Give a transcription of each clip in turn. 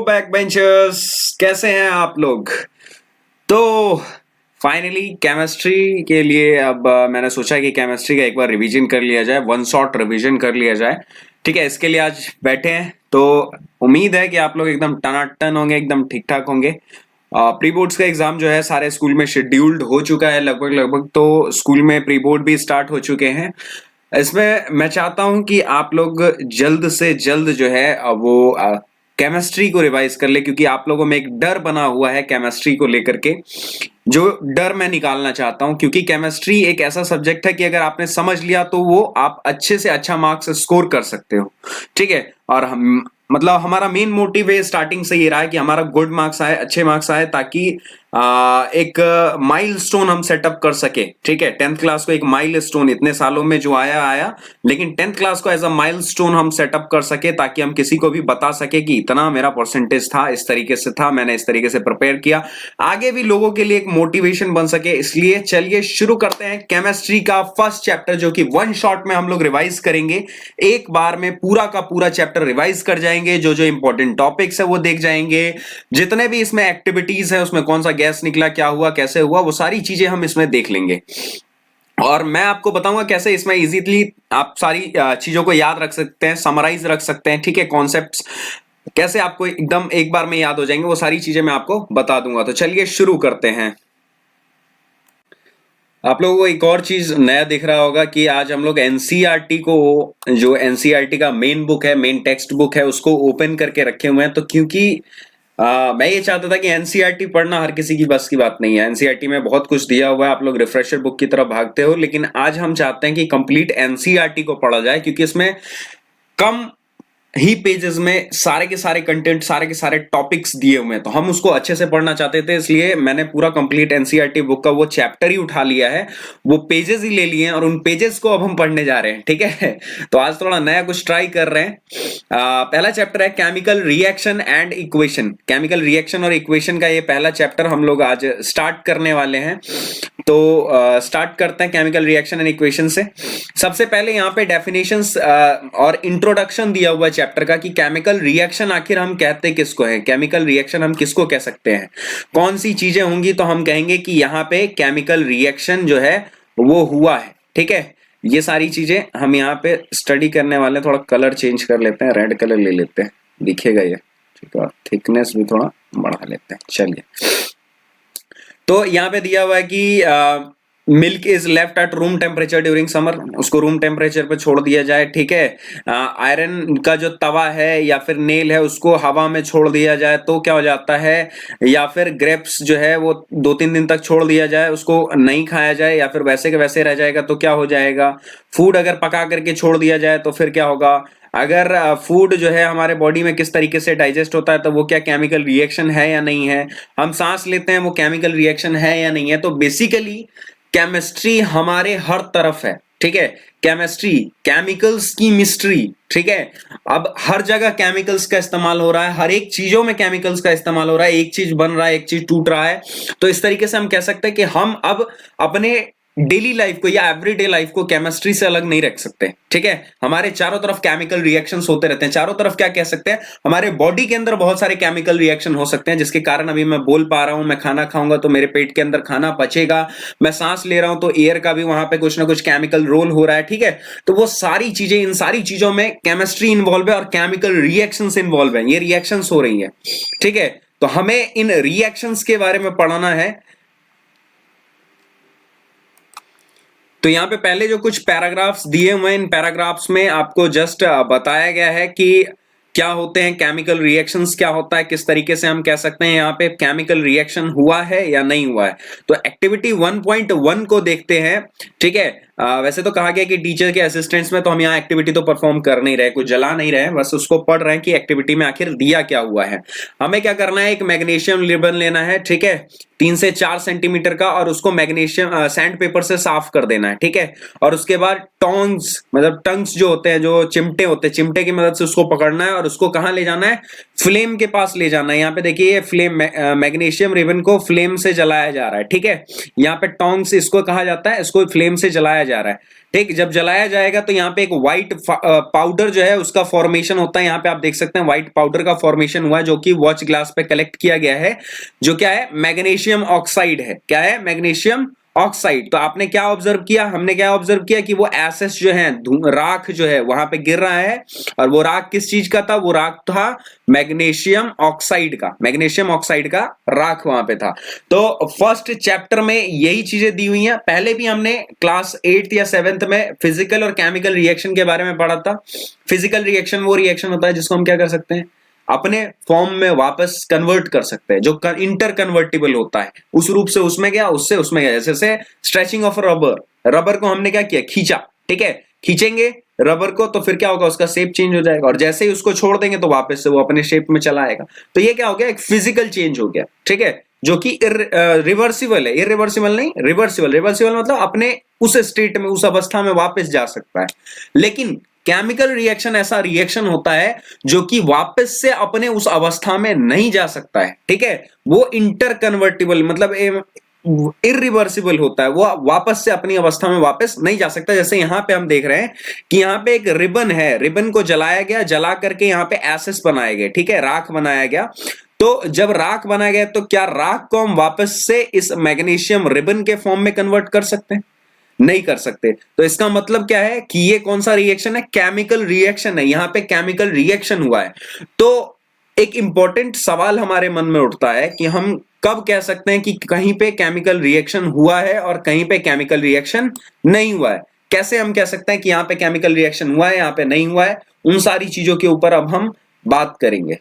Back benchers, कैसे हैं आप लोग। तो फाइनली केमिस्ट्री के लिए अब मैंने सोचा कि केमिस्ट्री का एक बार रिवीजन कर लिया जाए, वन शॉट रिवीजन कर लिया जाए। ठीक है, इसके लिए आज बैठे हैं। तो उम्मीद है कि आप लोग एकदम टनाटन होंगे, एकदम ठीक ठाक होंगे। प्री बोर्ड्स का एग्जाम जो है सारे स्कूल में शेड्यूल्ड हो चुका है लगभग लगभग। तो स्कूल में प्री बोर्ड भी स्टार्ट हो चुके हैं। इसमें मैं चाहता हूं कि आप लोग जल्द से जल्द जो है वो केमिस्ट्री को रिवाइज कर ले, क्योंकि आप लोगों में एक डर बना हुआ है केमिस्ट्री को लेकर के, जो डर मैं निकालना चाहता हूं। क्योंकि केमिस्ट्री एक ऐसा सब्जेक्ट है कि अगर आपने समझ लिया तो वो आप अच्छे से अच्छा मार्क्स स्कोर कर सकते हो। ठीक है, और हम मतलब हमारा मेन मोटिव है स्टार्टिंग से ये रहा है कि हमारा गुड मार्क्स आए, अच्छे मार्क्स आए, ताकि एक माइलस्टोन हम सेटअप कर सके। ठीक है, 10th क्लास को एक माइलस्टोन, इतने सालों में जो आया आया, लेकिन 10th क्लास को एज अ माइलस्टोन हम सेटअप कर सके, ताकि हम किसी को भी बता सके कि इतना मेरा परसेंटेज था, इस तरीके से था, मैंने इस तरीके से प्रिपेयर किया, आगे भी लोगों के लिए एक मोटिवेशन बन सके। इसलिए चलिए शुरू करते हैं केमिस्ट्री का फर्स्ट चैप्टर, जो कि वन शॉट में हम लोग रिवाइज करेंगे। एक बार में पूरा का पूरा चैप्टर रिवाइज कर जाएंगे, जो जो इंपॉर्टेंट टॉपिक्स है वो देख जाएंगे, जितने भी इसमें एक्टिविटीज है, उसमें कौन सा गैस निकला, क्या हुआ, कैसे हुआ, वो सारी चीजें हम इसमें देख लेंगे। और मैं आपको बताऊंगा कैसे इसमें इजीली आप सारी चीजों को याद रख सकते हैं, समराइज रख सकते हैं। ठीक है, कॉन्सेप्ट्स कैसे आपको एकदम एक बार में याद हो जाएंगे, वो सारी चीजें मैं आपको बता दूंगा। तो चलिए शुरू करते हैं। आप लोगों को एक और चीज नया दिख रहा होगा कि आज हम लोग एनसीईआरटी को, जो एनसीईआरटी का मेन बुक है, मेन टेक्स्ट बुक है, उसको ओपन करके रखे हुए हैं। तो क्योंकि मैं ये चाहता था कि एनसीईआरटी पढ़ना हर किसी की बस की बात नहीं है। एनसीईआरटी में बहुत कुछ दिया हुआ है, आप लोग रिफ्रेशर बुक की तरफ भागते हो, लेकिन आज हम चाहते हैं कि कंप्लीट एनसीईआरटी को पढ़ा जाए, क्योंकि इसमें कम ही पेजेस में सारे के सारे कंटेंट, सारे के सारे टॉपिक्स दिए हुए हैं। तो हम उसको अच्छे से पढ़ना चाहते थे, इसलिए मैंने पूरा कंप्लीट एनसीईआरटी बुक का वो चैप्टर ही उठा लिया है, वो पेजेस ही ले लिए हैं, और उन पेजेस को अब हम पढ़ने जा रहे हैं। ठीक है, तो आज थोड़ा नया कुछ ट्राई कर रहे हैं। पहला चैप्टर है chemical reaction and equation. Chemical reaction और इक्वेशन का ये पहला चैप्टर हम लोग आज स्टार्ट करने वाले हैं। तो स्टार्ट करते हैं केमिकल रिएक्शन एंड इक्वेशन से। सबसे पहले यहाँ पे डेफिनेशंस और इंट्रोडक्शन दिया हुआ चैप्टर का, कि केमिकल रिएक्शन आखिर हम कहते किसको है, केमिकल रिएक्शन हम किसको कह सकते हैं, कौन सी चीजें होंगी। तो हम कहेंगे कि यहाँ पे केमिकल रिएक्शन जो है वो हुआ है। ठीक है, ये सारी चीजें हम यहाँ पे स्टडी करने वाले हैं। थोड़ा कलर चेंज कर लेते हैं, रेड कलर ले लेते हैं, दिखेगा ये। ठीक है, थिकनेस भी थोड़ा बढ़ा लेते हैं। चलिए, तो यहाँ पे दिया हुआ है कि milk is left at room temperature during summer, उसको रूम टेम्परेचर पे छोड़ दिया जाए। ठीक है, आयरन का जो तवा है या फिर नेल है, उसको हवा में छोड़ दिया जाए तो क्या हो जाता है, या फिर ग्रेप्स जो है वो 2-3 दिन तक छोड़ दिया जाए, उसको नहीं खाया जाए, या फिर वैसे के वैसे रह जाएगा तो क्या हो जाएगा। फूड अगर पका करके छोड़ दिया जाए तो फिर क्या होगा। अगर फूड जो है हमारे बॉडी में किस तरीके से डाइजेस्ट होता है, तो वो क्या केमिकल रिएक्शन है या नहीं है। हम सांस लेते हैं, वो केमिकल रिएक्शन है या नहीं है। तो बेसिकली केमिस्ट्री हमारे हर तरफ है। ठीक है, केमिस्ट्री, केमिकल्स की मिस्ट्री। ठीक है, अब हर जगह केमिकल्स का इस्तेमाल हो रहा है, हर एक चीजों में केमिकल्स का इस्तेमाल हो रहा है। एक चीज बन रहा है, एक चीज टूट रहा है। तो इस तरीके से हम कह सकते हैं कि हम अब अपने डेली लाइफ को या एवरीडे लाइफ को केमिस्ट्री से अलग नहीं रख सकते। ठीक है, हमारे चारों तरफ केमिकल रिएक्शंस होते रहते हैं। चारों तरफ क्या कह सकते हैं, हमारे बॉडी के अंदर बहुत सारे केमिकल रिएक्शन हो सकते हैं, जिसके कारण अभी मैं बोल पा रहा हूं। मैं खाना खाऊंगा तो मेरे पेट के अंदर खाना पचेगा, मैं सांस ले रहा हूं तो एयर का भी वहां पे कुछ ना कुछ केमिकल रोल हो रहा है। ठीक है, तो वो सारी चीजें, इन सारी चीजों में केमिस्ट्री इन्वॉल्व है और केमिकल रिएक्शंस इन्वॉल्व है। ये रिएक्शंस हो रही है। ठीक है, तो हमें इन रिएक्शंस के बारे में पढ़ना है। तो यहाँ पे पहले जो कुछ पैराग्राफ्स दिए हुए हैं, इन पैराग्राफ्स में आपको जस्ट बताया गया है कि क्या होते हैं केमिकल रिएक्शंस, क्या होता है, किस तरीके से हम कह सकते हैं यहाँ पे केमिकल रिएक्शन हुआ है या नहीं हुआ है। तो एक्टिविटी 1.1 को देखते हैं। ठीक है, वैसे तो कहा गया कि टीचर के असिस्टेंट्स में तो हम यहाँ एक्टिविटी तो परफॉर्म कर नहीं रहे, कुछ जला नहीं रहे, बस उसको पढ़ रहे हैं कि एक्टिविटी में आखिर दिया क्या हुआ है। हमें क्या करना है, एक मैग्नीशियम रिबन लेना है। ठीक है, 3 से 4 सेंटीमीटर का, और उसको मैग्नीशियम सैंड पेपर से साफ कर देना है। ठीक है, और उसके बाद टोंग्स, मतलब टंग्स जो होते हैं, जो चिमटे होते हैं, चिमटे की मदद से उसको पकड़ना है और उसको कहां ले जाना है, फ्लेम के पास ले जाना है। यहाँ पे देखिए, ये फ्लेम, मैग्नीशियम रिबन को फ्लेम से जलाया जा रहा है। ठीक है, यहाँ पे टोंग्स इसको कहा जाता है, इसको फ्लेम से जलाया जा रहा है, ठीक। जब जलाया जाएगा तो यहाँ पे एक व्हाइट पाउडर जो है उसका फॉर्मेशन होता है। यहाँ पे आप देख सकते हैं व्हाइट पाउडर का फॉर्मेशन हुआ है जो कि वॉच ग्लास पे कलेक्ट किया गया है, जो क्या है, मैग्नीशियम ऑक्साइड है। क्या है? Magnesium oxide. तो आपने क्या ऑब्जर्व किया, हमने क्या ऑब्जर्व किया कि वो एसेस जो है, राख जो है वहां पे गिर रहा है, और वो राख किस चीज का था? वो राख था मैग्नीशियम ऑक्साइड का, मैग्नीशियम ऑक्साइड का राख वहां पे था। तो फर्स्ट चैप्टर में यही चीजें दी हुई हैं। पहले भी हमने क्लास 8th या 7th में फिजिकल और केमिकल रिएक्शन के बारे में पढ़ा था। फिजिकल रिएक्शन वो रिएक्शन होता है जिसको हम क्या कर सकते हैं, अपने फॉर्म में वापस कन्वर्ट कर सकते हैं, जो इंटर कन्वर्टिबल होता है, उस रूप से उसमें गया, उससे उसमें गया। जैसे स्ट्रेचिंग ऑफ रबर, रबर को हमने क्या किया, खींचा, ठीक है। खींचेंगे रबर को तो फिर क्या होगा, उसका शेप चेंज हो जाएगा, और जैसे ही उसको छोड़ देंगे तो वापस से वो अपने शेप में चला आएगा। तो ये क्या हो गया, एक फिजिकल चेंज हो गया, ठीक है, जो कि रिवर्सिबल है। इरिवर्सिबल नहीं, रिवर्सिबल। रिवर्सिबल मतलब अपने उस स्टेट में, उस अवस्था में वापस जा सकता है। लेकिन केमिकल रिएक्शन ऐसा रिएक्शन होता है जो कि वापस से अपने उस अवस्था में नहीं जा सकता है, ठीक है। वो इंटर कन्वर्टिबल मतलब इरिवर्सिबल होता है, वो वापस से अपनी अवस्था में वापस नहीं जा सकता। जैसे यहां पे हम देख रहे हैं कि यहां पे एक रिबन है, रिबन को जलाया गया, जला करके यहां पे एसेस बनाए गए, ठीक है, राख बनाया गया। तो जब राख बनाया गया तो क्या राख को हम वापस से इस मैग्नीशियम रिबन के फॉर्म में कन्वर्ट कर सकते हैं? नहीं कर सकते। तो इसका मतलब क्या है कि ये कौन सा रिएक्शन है, केमिकल रिएक्शन है। यहां पे केमिकल रिएक्शन हुआ है। तो एक इंपॉर्टेंट सवाल हमारे मन में उठता है कि हम कब कह सकते हैं कि कहीं पे केमिकल रिएक्शन हुआ है और कहीं पे केमिकल रिएक्शन नहीं हुआ है। कैसे हम कह सकते हैं कि यहां पे केमिकल रिएक्शन हुआ है, यहां पे नहीं हुआ है? उन सारी चीजों के ऊपर अब हम बात करेंगे।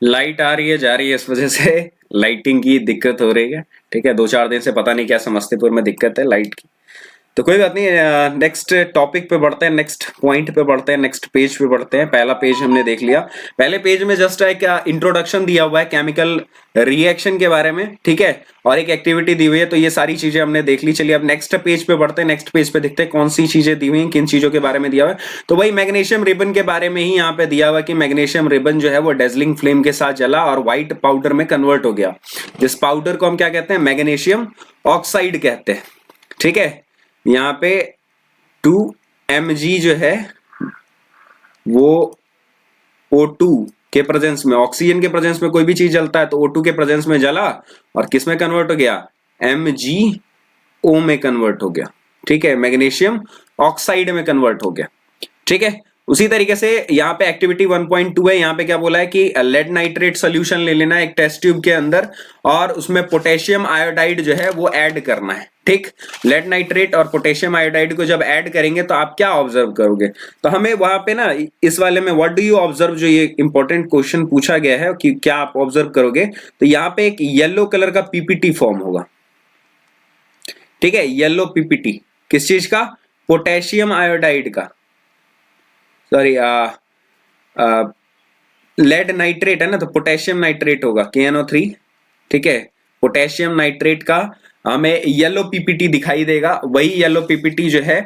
लाइट आ रही है, जा रही है, इस वजह से लाइटिंग की दिक्कत हो रही है, ठीक है। 2-4 दिन से पता नहीं क्या समस्तीपुर में दिक्कत है लाइट की। तो कोई बात नहीं, नेक्स्ट टॉपिक पे बढ़ते हैं, नेक्स्ट पॉइंट पे बढ़ते हैं, नेक्स्ट पेज पे बढ़ते हैं। पहला पेज हमने देख लिया। पहले पेज में जस्ट एक इंट्रोडक्शन दिया हुआ है केमिकल रिएक्शन के बारे में, ठीक है, और एक एक्टिविटी दी हुई है। तो ये सारी चीजें हमने देख ली। चलिए अब नेक्स्ट पेज पे बढ़ते हैं। नेक्स्ट पेज पे देखते हैं कौन सी चीजें दी हुई हैं, किन चीजों के बारे में दिया हुआ है। तो वही मैग्नीशियम रिबन के बारे में ही यहाँ पे दिया हुआ कि मैग्नीशियम रिबन जो है वो डेजलिंग फ्लेम के साथ जला और व्हाइट पाउडर में कन्वर्ट हो गया। जिस पाउडर को हम क्या कहते हैं, मैग्नीशियम ऑक्साइड कहते हैं, ठीक है। यहाँ पे 2 mg जो है वो O2 के प्रेजेंस में, ऑक्सीजन के प्रेजेंस में कोई भी चीज जलता है तो O2 के प्रेजेंस में जला और किस में कन्वर्ट हो गया, MgO में कन्वर्ट हो गया, ठीक है, मैग्नीशियम ऑक्साइड में कन्वर्ट हो गया, ठीक है। उसी तरीके से यहाँ पे एक्टिविटी 1.2 है। यहाँ पे क्या बोला है कि लेड नाइट्रेट सोल्यूशन ले लेना है एक टेस्ट ट्यूब के अंदर और उसमें पोटेशियम आयोडाइड जो है वो ऐड करना है, ठीक। लेड नाइट्रेट और पोटेशियम आयोडाइड को जब ऐड करेंगे तो आप क्या ऑब्जर्व करोगे? तो हमें वहां पे ना इस वाले में व्हाट डू यू ऑब्जर्व, जो ये इंपॉर्टेंट क्वेश्चन पूछा गया है कि क्या आप ऑब्जर्व करोगे, तो यहाँ पे एक येलो कलर का पीपीटी फॉर्म होगा, ठीक है। येलो पीपीटी किस चीज का? पोटेशियम आयोडाइड का, सॉरी लेड नाइट्रेट है ना, तो पोटेशियम नाइट्रेट होगा KNO3, ठीक है। पोटेशियम नाइट्रेट का हमें येलो पीपीटी दिखाई देगा। वही येलो पीपीटी जो है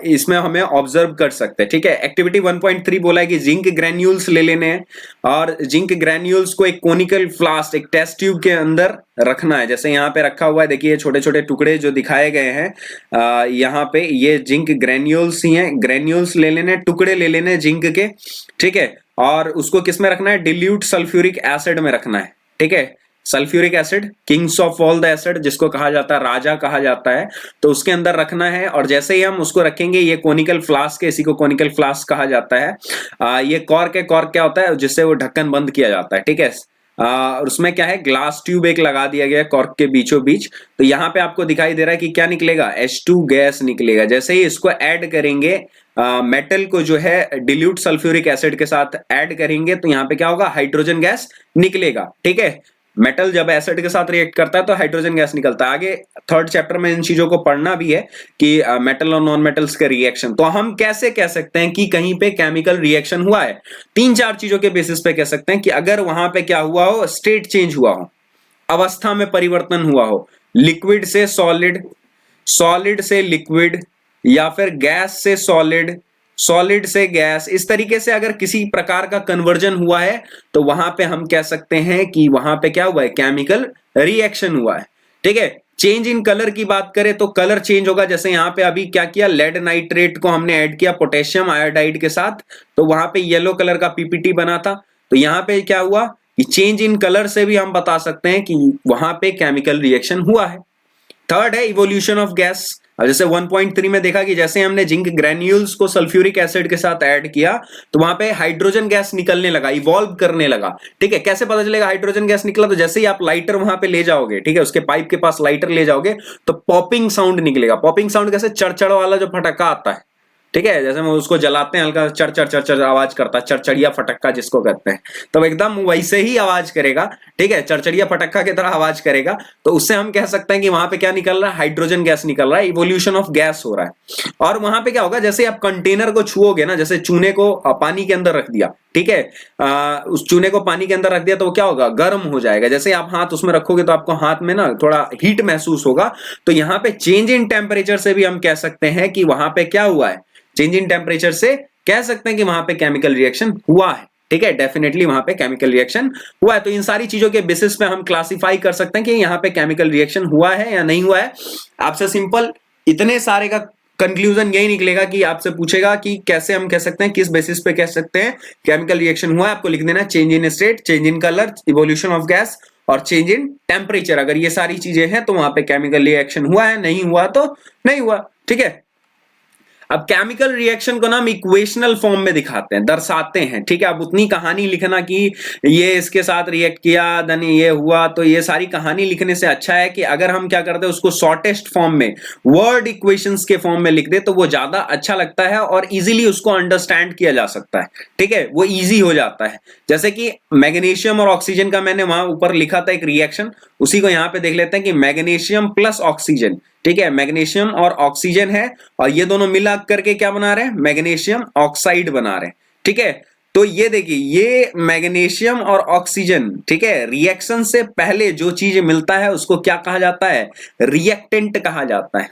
इसमें हमें ऑब्जर्व कर सकते हैं, ठीक है। एक्टिविटी 1.3 बोला है कि जिंक ग्रैन्यूल्स ले लेने हैं और जिंक ग्रैन्यूल्स को एक कोनिकल फ्लास्क, एक टेस्ट ट्यूब के अंदर रखना है। जैसे यहाँ पे रखा हुआ है, देखिए छोटे छोटे टुकड़े जो दिखाए गए हैं यहाँ पे, ये जिंक ग्रैन्यूल्स ही हैं। ग्रैन्यूल्स ले लेने, टुकड़े ले लेने जिंक के, ठीक है। और उसको किस में रखना है? डिल्यूट सल्फ्यूरिक एसिड में रखना है, ठीक है। Sulphuric acid, Kings of all the acid जिसको कहा जाता है, राजा कहा जाता है, तो उसके अंदर रखना है। और जैसे ही हम उसको रखेंगे, ये कोनिकल फ्लास्क है, इसी को कोनिकल फ्लास्क कहा जाता है। ये कॉर्क है, कॉर्क क्या होता है? जिससे वो ढक्कन बंद किया जाता है, ठीक है। उसमें क्या है, ग्लास ट्यूब एक लगा दिया गया कॉर्क के बीचों बीच। तो यहाँ पे आपको दिखाई दे रहा है कि क्या निकलेगा, H2 गैस निकलेगा। जैसे ही इसको ऐड करेंगे, मेटल को जो है डिल्यूट सल्फ्यूरिक एसिड के साथ ऐड करेंगे, तो यहाँ पे क्या होगा, हाइड्रोजन गैस निकलेगा, ठीक है। मेटल जब एसिड के साथ रिएक्ट करता है तो हाइड्रोजन गैस निकलता है। आगे 3rd चैप्टर में इन चीजों को पढ़ना भी है कि मेटल और नॉन मेटल्स के रिएक्शन। तो हम कैसे कह सकते हैं कि कहीं पे केमिकल रिएक्शन हुआ है? 3-4 चीजों के बेसिस पे कह सकते हैं कि अगर वहां पे क्या हुआ हो, स्टेट चेंज हुआ हो, अवस्था में परिवर्तन हुआ हो, लिक्विड से सॉलिड, सॉलिड से लिक्विड, या फिर गैस से सॉलिड, सॉलिड से गैस, इस तरीके से अगर किसी प्रकार का कन्वर्जन हुआ है तो वहां पे हम कह सकते हैं कि वहां पे क्या हुआ है, केमिकल रिएक्शन हुआ है, ठीक है। चेंज इन कलर की बात करें तो कलर चेंज होगा, जैसे यहां पे अभी क्या किया, लेड नाइट्रेट को हमने ऐड किया पोटेशियम आयोडाइड के साथ, तो वहां पे येलो कलर का पीपीटी बना था। तो यहां पे क्या हुआ कि चेंज इन कलर से भी हम बता सकते हैं कि वहां पे केमिकल रिएक्शन हुआ है। थर्ड है इवोल्यूशन ऑफ गैस। अब जैसे 1.3 में देखा कि जैसे हमने जिंक ग्रेन्यूल्स को सल्फ्यूरिक एसिड के साथ ऐड किया तो वहां पे हाइड्रोजन गैस निकलने लगा, इवॉल्व करने लगा। ठीक है, कैसे पता चलेगा हाइड्रोजन गैस निकला, तो जैसे ही आप लाइटर वहां पे ले जाओगे, ठीक है, उसके पाइप के पास लाइटर ले जाओगे तो पॉपिंग साउंड निकलेगा। पॉपिंग साउंड कैसे, चढ़चढ़ वाला जो फटक्का आता है, ठीक है, जैसे हम उसको जलाते हैं हल्का चढ़ चढ़ चढ़ चढ़ आवाज करता है, चढ़चढ़िया फटक्का जिसको कहते हैं, तो एकदम वैसे ही आवाज करेगा। ठीक है, चढ़चढ़िया फटक्का की तरह आवाज करेगा। तो उससे हम कह सकते हैं कि वहां पे क्या निकल रहा है, हाइड्रोजन गैस निकल रहा है, इवोल्यूशन ऑफ गैस हो रहा है। और वहां पे क्या होगा, जैसे आप कंटेनर को छुओगे ना, जैसे चूने को पानी के अंदर रख दिया, ठीक है, उस चूने को पानी के अंदर रख दिया तो वो क्या होगा, गर्म हो जाएगा। जैसे आप हाथ उसमें रखोगे तो आपको हाथ में ना थोड़ा हीट महसूस होगा। तो यहाँ पे चेंज इन टेम्परेचर से भी हम कह सकते हैं कि वहां पे क्या हुआ है, चेंज इन टेम्परेचर से कह सकते हैं कि वहां पे केमिकल रिएक्शन हुआ है। ठीक है, डेफिनेटली वहां पे केमिकल रिएक्शन हुआ है। तो इन सारी चीजों के बेसिस पे हम क्लासिफाई कर सकते हैं कि यहाँ पे केमिकल रिएक्शन हुआ है या नहीं हुआ है। आपसे सिंपल इतने सारे का कंक्लूजन यही निकलेगा कि आपसे पूछेगा कि कैसे हम कह सकते हैं, किस बेसिस पे कह सकते हैं केमिकल रिएक्शन हुआ है। आपको लिख देना change in state, change in colour, evolution of gas और चेंज इन टेम्परेचर। अगर ये सारी चीजें हैं तो वहां पे केमिकल रिएक्शन हुआ है, नहीं हुआ तो नहीं हुआ। ठीक है, अब केमिकल रिएक्शन को ना हम इक्वेशनल फॉर्म में दिखाते हैं, दर्शाते हैं। ठीक है, अब उतनी कहानी लिखना कि ये इसके साथ रिएक्ट किया देन ये हुआ, तो ये सारी कहानी लिखने से अच्छा है कि अगर हम क्या करते हैं उसको शॉर्टेस्ट फॉर्म में वर्ड इक्वेशंस के फॉर्म में लिख दे तो वो ज्यादा अच्छा लगता है और इजीली उसको अंडरस्टैंड किया जा सकता है। ठीक है, वो इजी हो जाता है। जैसे कि मैग्नीशियम और ऑक्सीजन का मैंने वहां ऊपर लिखा था एक रिएक्शन, उसी को यहां पे देख लेते हैं कि मैग्नीशियम प्लस ऑक्सीजन। ठीक है, मैग्नीशियम और ऑक्सीजन है और ये दोनों मिला करके क्या बना रहे हैं, मैग्नीशियम ऑक्साइड बना रहे हैं। ठीक है, तो ये देखिए ये मैग्नीशियम और ऑक्सीजन, ठीक है, रिएक्शन से पहले जो चीज मिलता है उसको क्या कहा जाता है, रिएक्टेंट कहा जाता है।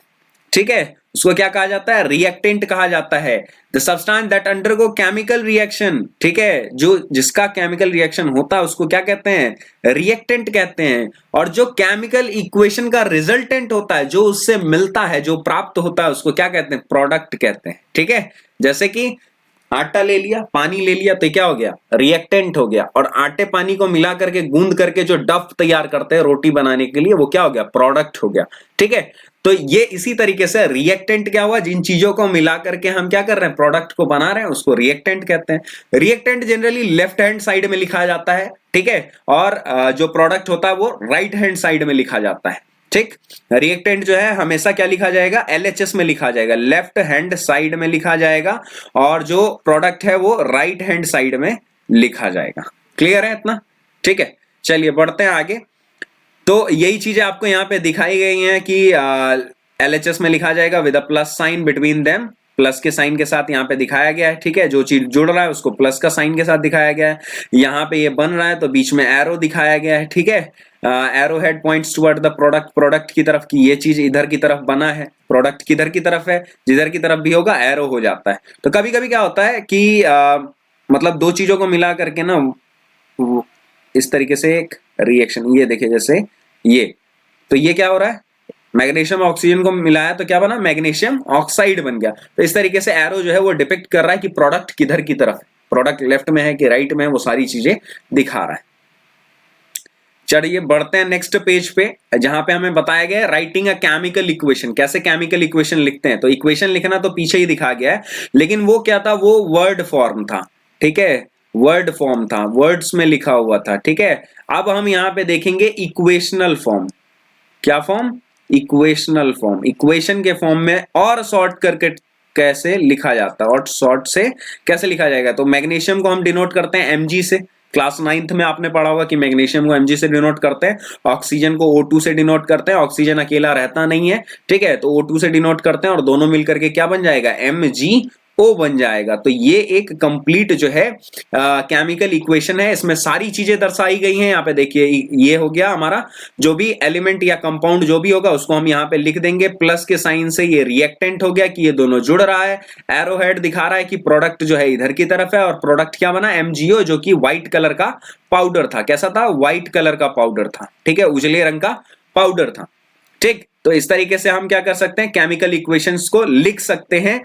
ठीक है, उसको क्या कहा जाता है, रिएक्टेंट कहा जाता है। The substance that undergo chemical reaction, ठीक है, जो जिसका केमिकल रिएक्शन होता है उसको क्या कहते हैं, रिएक्टेंट कहते हैं। और जो केमिकल इक्वेशन का रिजल्टेंट होता है, जो उससे मिलता है, जो प्राप्त होता है, उसको क्या कहते हैं, प्रोडक्ट कहते हैं। ठीक है, जैसे कि आटा ले लिया, पानी ले लिया, तो क्या हो गया, रिएक्टेंट हो गया। और आटे पानी को मिला करके गूंद करके जो डफ तैयार करते हैं रोटी बनाने के लिए, वो क्या हो गया, प्रोडक्ट हो गया। ठीक है, तो ये इसी तरीके से रिएक्टेंट क्या हुआ, जिन चीजों को मिला करके हम क्या कर रहे हैं, प्रोडक्ट को बना रहे हैं, उसको रिएक्टेंट कहते हैं। Reactant generally left hand side में लिखा जाता है। ठीक है, और जो प्रोडक्ट होता है वो राइट हैंड साइड में लिखा जाता है। ठीक, रिएक्टेंट जो है हमेशा क्या लिखा जाएगा, एलएचएस में लिखा जाएगा, लेफ्ट हैंड साइड में लिखा जाएगा, और जो प्रोडक्ट है वो राइट हैंड साइड में लिखा जाएगा। क्लियर है इतना? ठीक है, चलिए बढ़ते हैं आगे। तो यही चीजें आपको यहाँ पे दिखाई गई हैं कि एलएचएस में लिखा जाएगा with a plus sign between them, plus के साइन के साथ यहाँ पे दिखाया गया है। ठीक है, जो चीज जुड़ रहा है उसको प्लस का साइन के साथ दिखाया गया है। यहाँ पे ये बन रहा है तो बीच में एरो दिखाया गया है। ठीक है, arrow head points toward the product, product की तरफ की ये चीज इधर की तरफ बना है, प्रोडक्ट किधर की तरफ है, जिधर की तरफ भी होगा एरो हो जाता है। तो कभी कभी क्या होता है कि मतलब दो चीजों को मिला करके ना इस तरीके से एक रिएक्शन, ये देखिए जैसे ये, तो ये क्या हो रहा है, मैग्नीशियम ऑक्सीजन को मिलाया तो क्या बना, मैग्नीशियम ऑक्साइड बन गया। तो इस तरीके से एरो जो है वो डिपिक्ट कर रहा है कि प्रोडक्ट किधर की तरफ है, प्रोडक्ट लेफ्ट में है कि राइट में है, वो सारी चीजें दिखा रहा है। चलिए बढ़ते हैं नेक्स्ट पेज पे, जहां पे हमें बताया गया है राइटिंग अ केमिकल इक्वेशन, कैसे केमिकल इक्वेशन लिखते हैं। तो इक्वेशन लिखना तो पीछे ही दिखा गया है, लेकिन वो क्या था, वो वर्ड फॉर्म था। ठीक है, वर्ड फॉर्म था, वर्ड्स में लिखा हुआ था। ठीक है, अब हम यहाँ पे देखेंगे इक्वेशनल फॉर्म। क्या फॉर्म, इक्वेशनल फॉर्म, इक्वेशन के फॉर्म में और शॉर्ट करके कैसे लिखा जाता है, और शॉर्ट से कैसे लिखा जाएगा। तो मैग्नीशियम को हम डिनोट करते हैं mg से, क्लास 9th में आपने पढ़ा होगा कि मैग्नीशियम को mg से डिनोट करते हैं, ऑक्सीजन को O2 से डिनोट करते हैं, ऑक्सीजन अकेला रहता नहीं है। ठीक है, तो O2 से डिनोट करते हैं और दोनों मिलकर के क्या बन जाएगा, MgO बन जाएगा। तो ये एक कंप्लीट जो है केमिकल इक्वेशन है, इसमें सारी चीजें दर्शाई गई हैं। यहाँ पे देखिए ये हो गया हमारा, जो भी एलिमेंट या कंपाउंड जो भी होगा उसको हम यहाँ पे लिख देंगे प्लस के साइन से। ये रिएक्टेंट हो गया कि ये दोनों जुड़ रहा है, एरो हेड दिखा रहा है कि प्रोडक्ट जो है इधर की तरफ है, और प्रोडक्ट क्या बना, MgO, जो कि व्हाइट कलर का पाउडर था। कैसा था, व्हाइट कलर का पाउडर था। ठीक है, उजले रंग का पाउडर था। ठीक, तो इस तरीके से हम क्या कर सकते हैं, केमिकल इक्वेशंस को लिख सकते हैं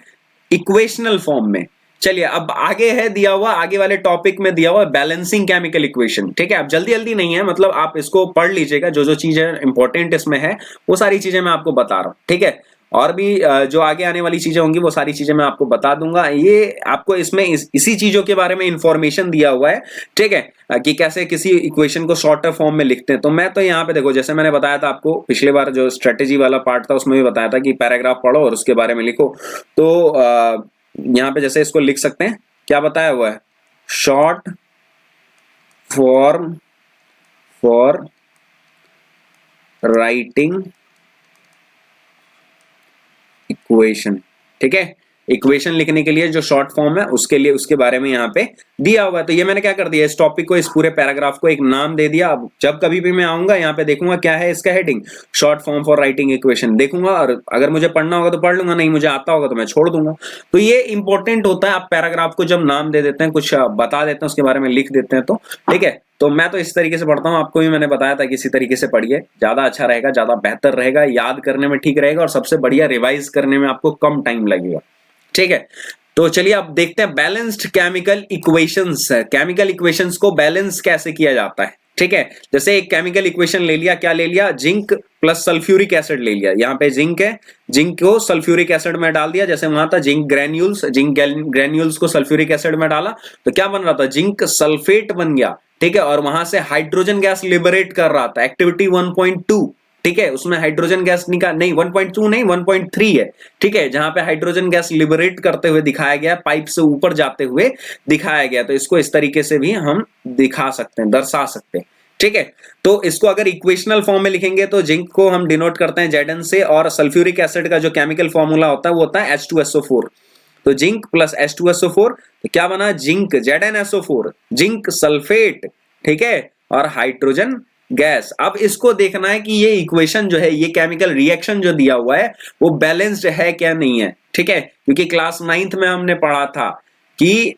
इक्वेशनल फॉर्म में। चलिए अब आगे है दिया हुआ, आगे वाले टॉपिक में दिया हुआ बैलेंसिंग केमिकल इक्वेशन। ठीक है, अब जल्दी जल्दी नहीं है, मतलब आप इसको पढ़ लीजिएगा, जो जो चीजें इंपॉर्टेंट इसमें है वो सारी चीजें मैं आपको बता रहा हूं। ठीक है, और भी जो आगे आने वाली चीजें होंगी वो सारी चीजें मैं आपको बता दूंगा। ये आपको इसमें इसी चीजों के बारे में इंफॉर्मेशन दिया हुआ है। ठीक है, कि कैसे किसी इक्वेशन को शॉर्टर फॉर्म में लिखते हैं। तो मैं तो यहाँ पे देखो, जैसे मैंने बताया था आपको पिछले बार जो स्ट्रेटेजी वाला पार्ट था उसमें भी बताया था कि पैराग्राफ पढ़ो और उसके बारे में लिखो। तो यहाँ पे जैसे इसको लिख सकते हैं, क्या बताया हुआ है, short form for writing equation. ठीक है, इक्वेशन लिखने के लिए जो शॉर्ट फॉर्म है उसके लिए, उसके बारे में यहाँ पे दिया हुआ है। तो ये मैंने क्या कर दिया, इस टॉपिक को, इस पूरे पैराग्राफ को एक नाम दे दिया। अब जब कभी भी मैं आऊंगा यहाँ पे देखूंगा क्या है इसका heading, short form for writing equation देखूंगा, और अगर मुझे पढ़ना होगा तो पढ़ लूंगा, नहीं मुझे आता होगा तो मैं छोड़ दूंगा। तो ये इंपॉर्टेंट होता है, आप पैराग्राफ को जब नाम दे देते हैं, कुछ बता देते हैं, उसके बारे में लिख देते हैं। तो ठीक है, तो मैं तो इस तरीके से पढ़ता हूँ, आपको भी मैंने बताया था कि इसी तरीके से पढ़िए, ज्यादा अच्छा रहेगा, ज्यादा बेहतर रहेगा, याद करने में ठीक रहेगा, और सबसे बढ़िया रिवाइज करने में आपको कम टाइम लगेगा। ठीक है, तो चलिए अब देखते हैं balanced chemical equations. Chemical equations को बैलेंस कैसे किया जाता है। ठीक है, जैसे एक केमिकल इक्वेशन ले लिया, क्या ले लिया, जिंक प्लस सल्फ्यूरिक एसिड ले लिया। यहाँ पे जिंक है, जिंक को सल्फ्यूरिक एसिड में डाल दिया, जैसे वहां था जिंक ग्रेन्यूल्स को सल्फ्यूरिक एसिड में डाला तो क्या बन रहा था, जिंक सल्फेट बन गया। ठीक है, और वहां से हाइड्रोजन गैस लिबरेट कर रहा था, एक्टिविटी 1.2। ठीक है, उसमें हाइड्रोजन गैस निकाल, नहीं 1.2 नहीं 1.3 है। ठीक है, जहां पे हाइड्रोजन गैस लिबरेट करते हुए दिखाया गया, पाइप से ऊपर जाते हुए दिखाया गया। तो इसको इस तरीके से भी हम दिखा सकते हैं, दर्शा सकते हैं। ठीक है, तो इसको अगर इक्वेशनल फॉर्म में लिखेंगे तो जिंक को हम डिनोट करते हैं Zn से, और सल्फ्यूरिक एसिड का जो केमिकल फॉर्मूला होता है वो होता है H2SO4। तो जिंक प्लस H2SO4 तो क्या बना, जिंक ZnSO4, जिंक सल्फेट। ठीक है, और हाइड्रोजन गैस। अब इसको देखना है कि ये इक्वेशन जो है, ये केमिकल रिएक्शन जो दिया हुआ है वो बैलेंस्ड है क्या नहीं है। ठीक है, क्योंकि क्लास 9th में हमने पढ़ा था कि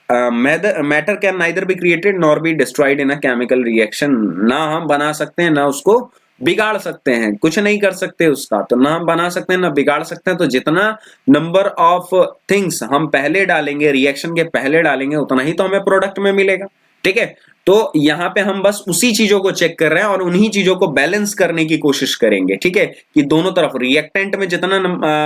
matter can neither be created nor be destroyed in a chemical reaction. ना हम बना सकते हैं ना उसको बिगाड़ सकते हैं, कुछ नहीं कर सकते उसका। तो ना हम बना सकते हैं ना बिगाड़ सकते हैं। तो जितना नंबर ऑफ थिंग्स हम पहले डालेंगे, रिएक्शन के पहले डालेंगे, उतना ही तो हमें प्रोडक्ट में मिलेगा। ठीक है, तो यहां पे हम बस उसी चीजों को चेक कर रहे हैं और उन्हीं चीजों को बैलेंस करने की कोशिश करेंगे। ठीक है, कि दोनों तरफ रिएक्टेंट में जितना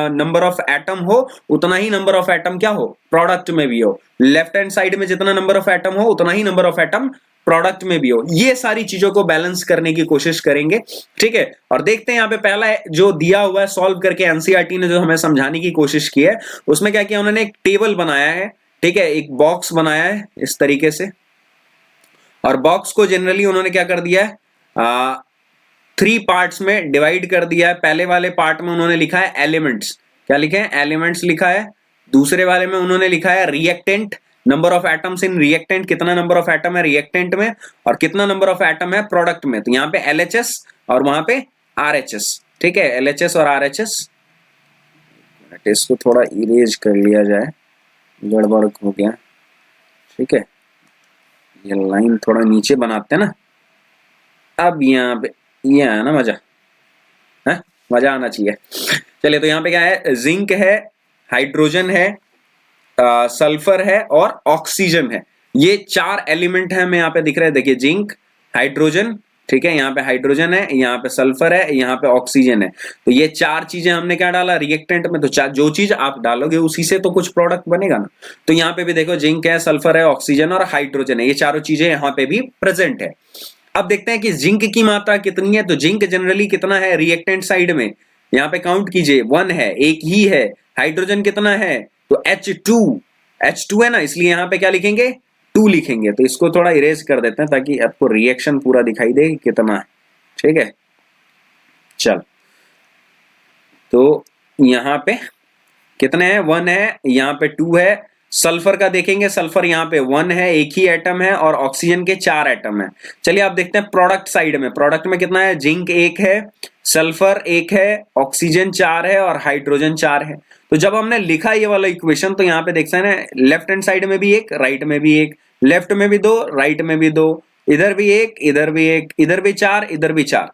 नंबर ऑफ एटम हो उतना ही नंबर ऑफ एटम क्या हो, प्रोडक्ट में भी हो। लेफ्ट हैंड साइड में जितना नंबर ऑफ एटम हो उतना ही नंबर ऑफ एटम प्रोडक्ट में भी हो। ये सारी चीजों को बैलेंस करने की कोशिश करेंगे। ठीक है, और देखते हैं यहाँ पे पहला जो दिया हुआ है सॉल्व करके, एनसीईआरटी ने जो हमें समझाने की कोशिश की है उसमें क्या किया उन्होंने, एक टेबल बनाया है। ठीक है, एक बॉक्स बनाया है इस तरीके से, और बॉक्स को जनरली उन्होंने क्या कर दिया है, 3 पार्ट्स में डिवाइड कर दिया है। पहले वाले पार्ट में उन्होंने लिखा है एलिमेंट्स, क्या लिखे हैं, एलिमेंट्स लिखा है। दूसरे वाले में उन्होंने लिखा है reactant, number of atoms in reactant, कितना नंबर ऑफ एटम है रिएक्टेंट में और कितना नंबर ऑफ एटम है प्रोडक्ट में। तो यहाँ पे LHS और वहां पे RHS। ठीक है, LHS और RHS। इसको थोड़ा इरेज कर लिया जाए, गड़बड़ हो गया। ठीक है, ये लाइन थोड़ा नीचे बनाते हैं ना। अब यहाँ पे ये है ना मजा है, मजा आना चाहिए। चलिए, तो यहाँ पे क्या है, जिंक है, हाइड्रोजन है, सल्फर है और ऑक्सीजन है। ये 4 एलिमेंट है हमें यहाँ पे दिख रहे हैं। देखिए, जिंक, हाइड्रोजन, ठीक है, यहाँ पे हाइड्रोजन है, यहाँ पे सल्फर है, यहाँ पे ऑक्सीजन है। तो ये 4 चीजें हमने क्या डाला रिएक्टेंट में। तो जो चीज आप डालोगे उसी से तो कुछ प्रोडक्ट बनेगा ना। तो यहाँ पे भी देखो, जिंक है, सल्फर है, ऑक्सीजन और हाइड्रोजन है, ये चारों चीजें यहाँ पे भी प्रेजेंट है। अब देखते हैं कि जिंक की मात्रा कितनी है। तो जिंक जनरली कितना है रिएक्टेंट साइड में, यहाँ पे काउंट कीजिए, 1 है, एक ही है। हाइड्रोजन कितना है, तो H2 है ना, इसलिए यहाँ पे क्या लिखेंगे, 2 लिखेंगे। तो इसको थोड़ा इरेज कर देते हैं ताकि आपको रिएक्शन पूरा दिखाई दे कितना है। ठीक है, चल, तो यहाँ पे कितने हैं, 1 है, यहाँ पे 2 है। सल्फर का देखेंगे, सल्फर यहाँ पे 1 है, एक ही एटम है, और ऑक्सीजन के 4 एटम है। चलिए आप देखते हैं प्रोडक्ट साइड में, प्रोडक्ट में कितना है, जिंक 1 है, सल्फर 1 है, ऑक्सीजन 4 है और हाइड्रोजन 4 है। तो जब हमने लिखा ये वाला इक्वेशन तो यहाँ पे देख सकते हैं, लेफ्ट हैंड साइड में भी एक, राइट में भी एक, लेफ्ट में भी 2, राइट में भी 2, इधर भी एक, इधर भी एक, इधर भी 4, इधर भी 4।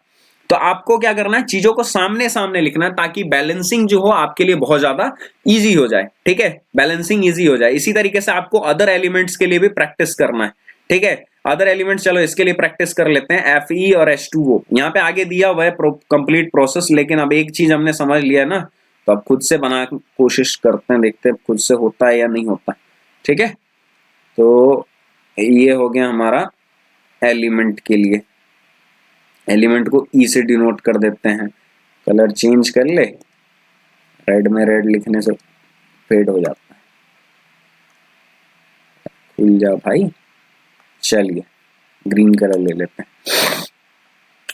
तो आपको क्या करना है, चीजों को सामने सामने लिखना है ताकि बैलेंसिंग जो हो आपके लिए बहुत ज्यादा इजी हो जाए। ठीक है, बैलेंसिंग इजी हो जाए। इसी तरीके से आपको अदर एलिमेंट्स के लिए भी प्रैक्टिस करना है। ठीक है, अदर एलिमेंट्स चलो इसके लिए प्रैक्टिस कर लेते हैं। Fe और H2O यहाँ पे आगे दिया हुआ है कंप्लीट प्रोसेस, लेकिन अब एक चीज हमने समझ लिया ना, तो अब खुद से बना कोशिश करते हैं, देखते हैं खुद से होता है या नहीं होता। ठीक है, तो ये हो गया हमारा एलिमेंट के लिए। एलिमेंट को ई से डिनोट कर देते हैं। कलर चेंज कर ले, रेड में रेड लिखने से फेड हो जाता है। खुल जा भाई। चलिए ग्रीन कलर ले लेते हैं।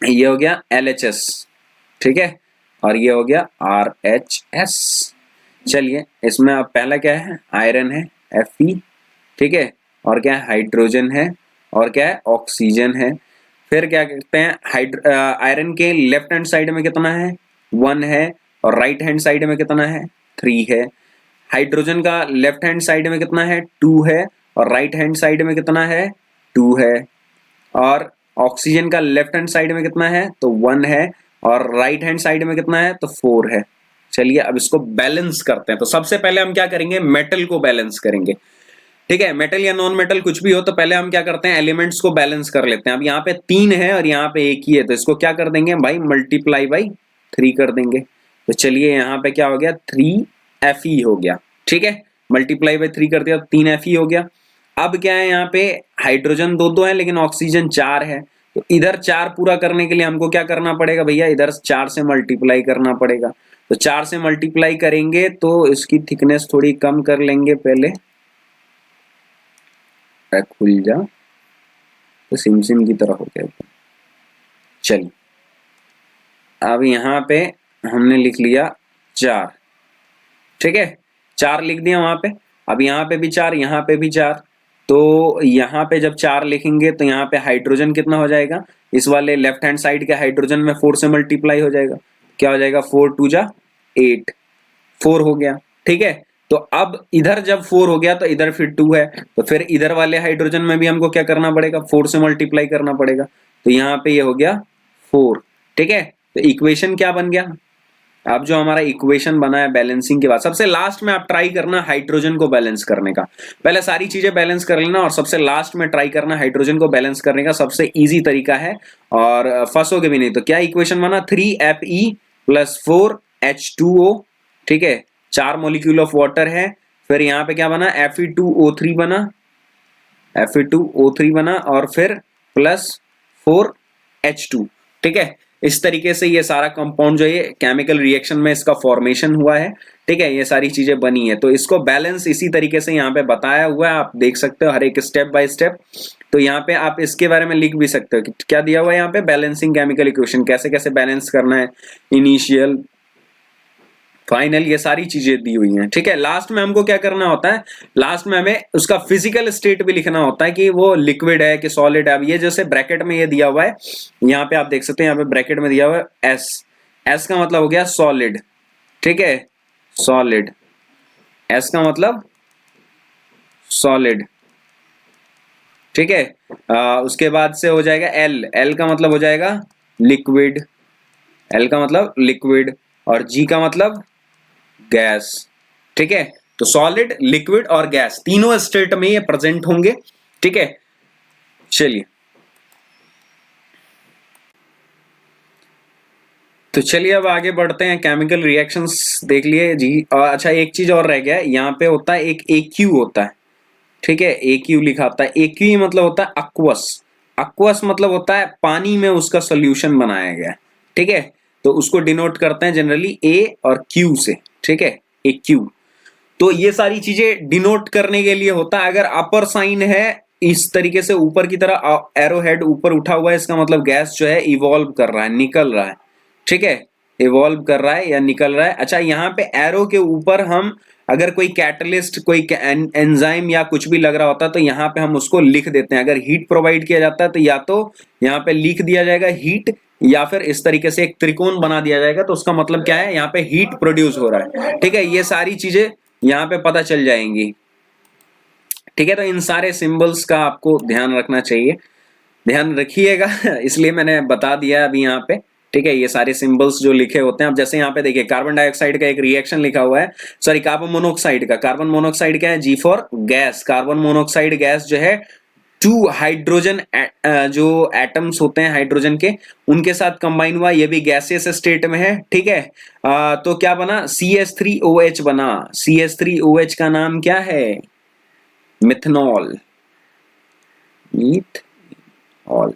ये हो गया LHS। ठीक है, और ये हो गया RHS। चलिए इसमें अब पहला क्या है, आयरन है Fe। ठीक है, और क्या है, हाइड्रोजन है, और क्या है, ऑक्सीजन है। फिर क्या कहते हैं, आयरन के लेफ्ट हैंड साइड में कितना है, 1 है, और राइट हैंड साइड में कितना है, 3 है। हाइड्रोजन का लेफ्ट हैंड साइड में कितना है, 2 है, और राइट हैंड साइड में कितना है, 2 है। और ऑक्सीजन का लेफ्ट हैंड साइड में कितना है, तो 1 है, और राइट हैंड साइड में कितना है, तो 4 है। चलिए अब इसको बैलेंस करते हैं। तो सबसे पहले हम क्या करेंगे, मेटल को बैलेंस करेंगे। ठीक है, मेटल या नॉन मेटल कुछ भी हो, तो पहले हम क्या करते हैं, एलिमेंट्स को बैलेंस कर लेते हैं। अब यहाँ पे 3 है और यहाँ पे 1 ही है, तो इसको क्या कर देंगे भाई, मल्टीप्लाई बाई 3 कर देंगे। तो चलिए यहाँ पे क्या हो गया, 3Fe हो गया। ठीक है, मल्टीप्लाई बाई 3 कर दिया, 3Fe हो गया। अब क्या है, यहाँ पे हाइड्रोजन 2 है, लेकिन ऑक्सीजन 4 है। तो इधर 4 पूरा करने के लिए हमको क्या करना पड़ेगा भैया, इधर 4 से मल्टीप्लाई करना पड़ेगा। तो 4 से मल्टीप्लाई करेंगे तो इसकी थिकनेस थोड़ी कम कर लेंगे पहले। खुल जा, तो सिम की तरह हो गया। चलिए अब यहाँ पे हमने लिख लिया 4। ठीक है, 4 लिख दिया वहां पे। अब यहाँ पे भी 4, यहाँ पे भी 4। तो यहाँ पे जब 4 लिखेंगे तो यहाँ पे हाइड्रोजन कितना हो जाएगा, इस वाले लेफ्ट हैंड साइड के हाइड्रोजन में 4 से मल्टीप्लाई हो जाएगा। क्या हो जाएगा, 4 2 जा 8, 4 हो गया। ठीक है, तो अब इधर जब 4 हो गया तो इधर फिर 2 है, तो फिर इधर वाले हाइड्रोजन में भी हमको क्या करना पड़ेगा, 4 से मल्टीप्लाई करना पड़ेगा। तो यहाँ पे ये हो गया 4। ठीक है, तो इक्वेशन क्या बन गया, अब जो हमारा इक्वेशन बना है बैलेंसिंग के बाद, सबसे लास्ट में आप ट्राई करना हाइड्रोजन को बैलेंस करने का। पहले सारी चीजें बैलेंस कर लेना और सबसे लास्ट में ट्राई करना हाइड्रोजन को बैलेंस करने का, सबसे इजी तरीका है और फंसोगे भी नहीं। तो क्या इक्वेशन बना, 3Fe + 4H2O। ठीक है, 4 मॉलिक्यूल ऑफ वाटर है। फिर यहाँ पे क्या बना, Fe2O3 बना, Fe2O3 बना, और फिर +4H2। ठीक है, इस तरीके से ये सारा कंपाउंड जो है केमिकल रिएक्शन में इसका फॉर्मेशन हुआ है। ठीक है, ये सारी चीजें बनी है। तो इसको बैलेंस इसी तरीके से यहाँ पे बताया हुआ है, आप देख सकते हो हर एक स्टेप बाय स्टेप। तो यहाँ पे आप इसके बारे में लिख भी सकते हो कि क्या दिया हुआ है यहाँ पे, बैलेंसिंग केमिकल इक्वेशन, कैसे कैसे बैलेंस करना है, इनिशियल फाइनल, ये सारी चीजें दी हुई हैं। ठीक है, लास्ट में हमको क्या करना होता है, लास्ट में हमें उसका फिजिकल स्टेट भी लिखना होता है कि वो लिक्विड है कि सॉलिड है। अब ये जैसे ब्रैकेट में ये दिया हुआ है, यहाँ पे आप देख सकते हैं, यहाँ पे ब्रैकेट में दिया हुआ है S का मतलब हो गया सॉलिड। ठीक है, सॉलिड, S का मतलब सॉलिड। ठीक है, उसके बाद से हो जाएगा L का मतलब हो जाएगा लिक्विड, L का मतलब लिक्विड, और G का मतलब गैस। ठीक है, तो सॉलिड, लिक्विड और गैस तीनों स्टेट में ये प्रेजेंट होंगे। ठीक है, चलिए तो चलिए अब आगे बढ़ते हैं। केमिकल रिएक्शंस देख लिए जी। अच्छा एक चीज और रह गया, यहाँ पे होता है एक AQ होता है। ठीक है, AQ लिखा होता है। AQ मतलब होता है अक्वस। अक्वस मतलब होता है पानी में उसका सोल्यूशन बनाया गया। ठीक है, तो उसको डिनोट करते हैं जनरली A और Q से। ठीक है, AQ। तो ये सारी चीजें डिनोट करने के लिए होता है। अगर अपर साइन है इस तरीके से ऊपर की तरह एरो हेड ऊपर उठा हुआ है, इसका मतलब गैस जो है इवॉल्व कर रहा है, निकल रहा है। ठीक है, इवॉल्व कर रहा है या निकल रहा है। अच्छा, यहाँ पे एरो के ऊपर हम अगर कोई कैटलिस्ट, कोई एंजाइम या कुछ भी लग रहा होता है तो यहाँ पे हम उसको लिख देते हैं। अगर हीट प्रोवाइड किया जाता है तो या तो यहाँ पे लिख दिया जाएगा हीट, या फिर इस तरीके से एक त्रिकोण बना दिया जाएगा, तो उसका मतलब क्या है, यहाँ पे हीट प्रोड्यूस हो रहा है। ठीक है, ये सारी चीजें यहाँ पे पता चल जाएंगी। ठीक है, तो इन सारे सिंबल्स का आपको ध्यान रखना चाहिए, ध्यान रखिएगा इसलिए मैंने बता दिया अभी यहाँ पे। ठीक है, ये सारे सिंबल्स जो लिखे होते हैं। अब जैसे यहाँ पे देखिए कार्बन डाइऑक्साइड का एक रिएक्शन लिखा हुआ है, सॉरी कार्बन मोनोऑक्साइड का, कार्बन मोनोऑक्साइड क्या है, G for gas, carbon monoxide gas जो है 2 हाइड्रोजन जो एटम्स होते हैं हाइड्रोजन के, उनके साथ कंबाइन हुआ, ये भी गैसियस स्टेट में है, ठीक है। तो क्या बना, CH3OH बना। CH3OH का नाम क्या है, मिथनॉल, मिथॉल,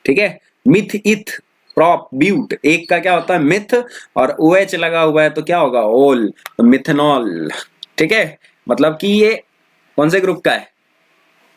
ठीक है। मिथ, इथ, प्रॉप, ब्यूट, एक का क्या होता है मिथ और OH लगा हुआ है तो क्या होगा, ओल, तो मिथनॉल, ठीक है। मतलब कि ये कौन से ग्रुप का है,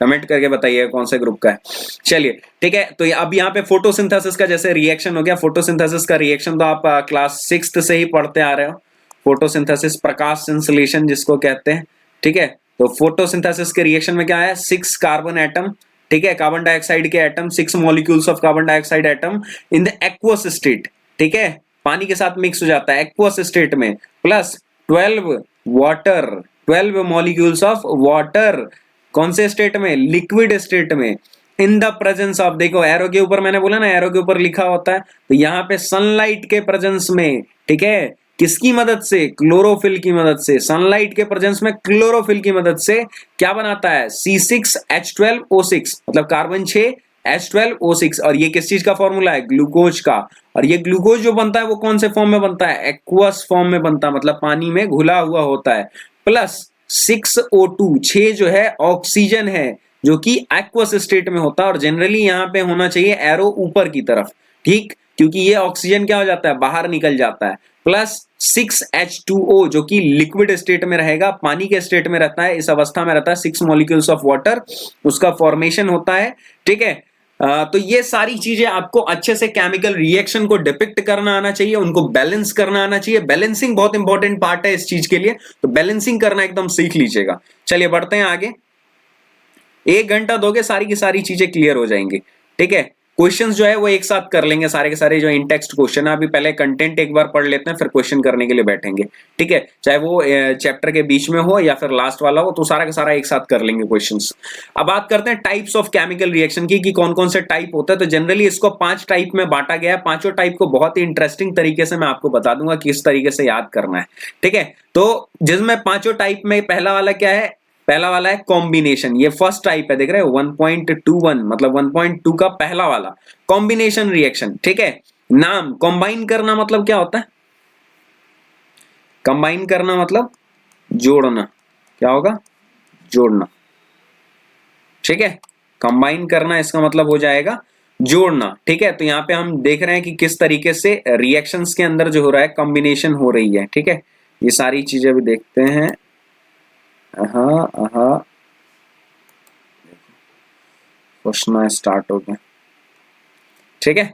कमेंट करके बताइए कौन से ग्रुप का है। चलिए ठीक है, तो अब यहाँ पे फोटोसिंथेसिस का जैसे रिएक्शन हो गया, फोटोसिंथेसिस का रिएक्शन तो आप क्लास 6th से ही पढ़ते आ रहे हो, फोटोसिंथेसिस प्रकाश संश्लेषण जिसको कहते हैं, ठीक है। तो फोटोसिंथेसिस के रिएक्शन में क्या है, 6 कार्बन एटम, ठीक है, कार्बन डाइऑक्साइड के atom, 6 molecules of carbon dioxide atom in the aqueous state, ठीक है, पानी के साथ मिक्स हो जाता है एक्वस स्टेट में, plus 12 water, 12 molecules of water, कौन से स्टेट में, लिक्विड स्टेट में, इन द प्रेजेंस ऑफ, देखो एरो के ऊपर मैंने बोला ना, एरो के ऊपर लिखा होता है, तो यहाँ पे सनलाइट के प्रेजेंस में, ठीक है, किसकी मदद से, क्लोरोफिल की मदद से, सनलाइट के प्रेजेंस में क्लोरोफिल की मदद से क्या बनाता है, C6H12O6, मतलब कार्बन 6 H12O6, और ये किस चीज का फॉर्मूला है, ग्लूकोज का, और ये ग्लूकोज जो बनता है वो कौन से फॉर्म में बनता है, एक्वस फॉर्म में बनता है, मतलब पानी में घुला हुआ होता है, प्लस 6O2, 6 जो है ऑक्सीजन है जो कि एक्वस स्टेट में होता है, और जनरली यहाँ पे होना चाहिए एरो ऊपर की तरफ, ठीक, क्योंकि ये ऑक्सीजन क्या हो जाता है, बाहर निकल जाता है, प्लस 6H2O जो कि लिक्विड स्टेट में रहेगा, पानी के स्टेट में रहता है, इस अवस्था में रहता है, 6 मॉलिक्यूल्स ऑफ वाटर, उसका फॉर्मेशन होता है, ठीक है। तो ये सारी चीजें आपको अच्छे से केमिकल रिएक्शन को डिपिक्ट करना आना चाहिए, उनको बैलेंस करना आना चाहिए, बैलेंसिंग बहुत इंपॉर्टेंट पार्ट है इस चीज के लिए, तो बैलेंसिंग करना एकदम सीख लीजिएगा। चलिए बढ़ते हैं आगे, 1 घंटा दोगे सारी की सारी चीजें क्लियर हो जाएंगी, ठीक है। क्वेश्चंस जो है वो एक साथ कर लेंगे, सारे के सारे जो इन टेक्स्ट क्वेश्चन है, अभी पहले कंटेंट एक बार पढ़ लेते हैं, फिर क्वेश्चन करने के लिए बैठेंगे, ठीक है, चाहे वो चैप्टर के बीच में हो या फिर लास्ट वाला हो, तो सारा का सारा एक साथ कर लेंगे क्वेश्चंस। अब बात करते हैं टाइप्स ऑफ केमिकल रिएक्शन की, कि कौन कौन से टाइप होता है। तो जनरली इसको 5 टाइप में बांटा गया है, पांचों टाइप को बहुत ही इंटरेस्टिंग तरीके से मैं आपको बता दूंगा किस तरीके से याद करना है, ठीक है। तो जिसमें पांचों टाइप में पहला वाला क्या है, पहला वाला है कॉम्बिनेशन, ये फर्स्ट टाइप है, देख रहे हो 1.21, मतलब 1.2 का पहला वाला कॉम्बिनेशन रिएक्शन, ठीक है। नाम कंबाइन करना मतलब क्या होता है, कंबाइन करना मतलब जोड़ना, क्या होगा, जोड़ना, ठीक है, कंबाइन करना इसका मतलब हो जाएगा जोड़ना, ठीक है। तो यहाँ पे हम देख रहे हैं कि किस तरीके से रिएक्शंस के अंदर जो हो रहा है कॉम्बिनेशन हो रही है, ठीक है, ये सारी चीजें भी देखते हैं। क्वेश्चन स्टार्ट हो गया, ठीक है।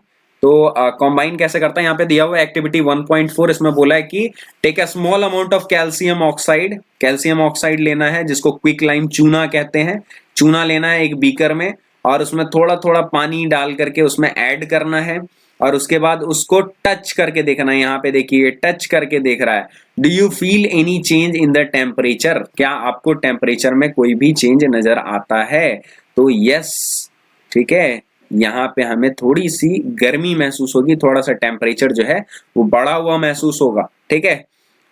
तो कंबाइन कैसे करता है, यहाँ पे दिया हुआ एक्टिविटी 1.4, इसमें बोला है कि take a small amount of calcium oxide, calcium oxide लेना है जिसको क्विक लाइम चूना कहते हैं, चूना लेना है एक बीकर में, और उसमें थोड़ा थोड़ा पानी डाल करके उसमें ऐड करना है, और उसके बाद उसको टच करके देखना है, यहाँ पे देखिए टच करके देख रहा है, do you feel any change in the temperature, क्या आपको टेम्परेचर में कोई भी चेंज नजर आता है, तो यस, ठीक है, यहाँ पे हमें थोड़ी सी गर्मी महसूस होगी, थोड़ा सा टेम्परेचर जो है वो बढ़ा हुआ महसूस होगा, ठीक है।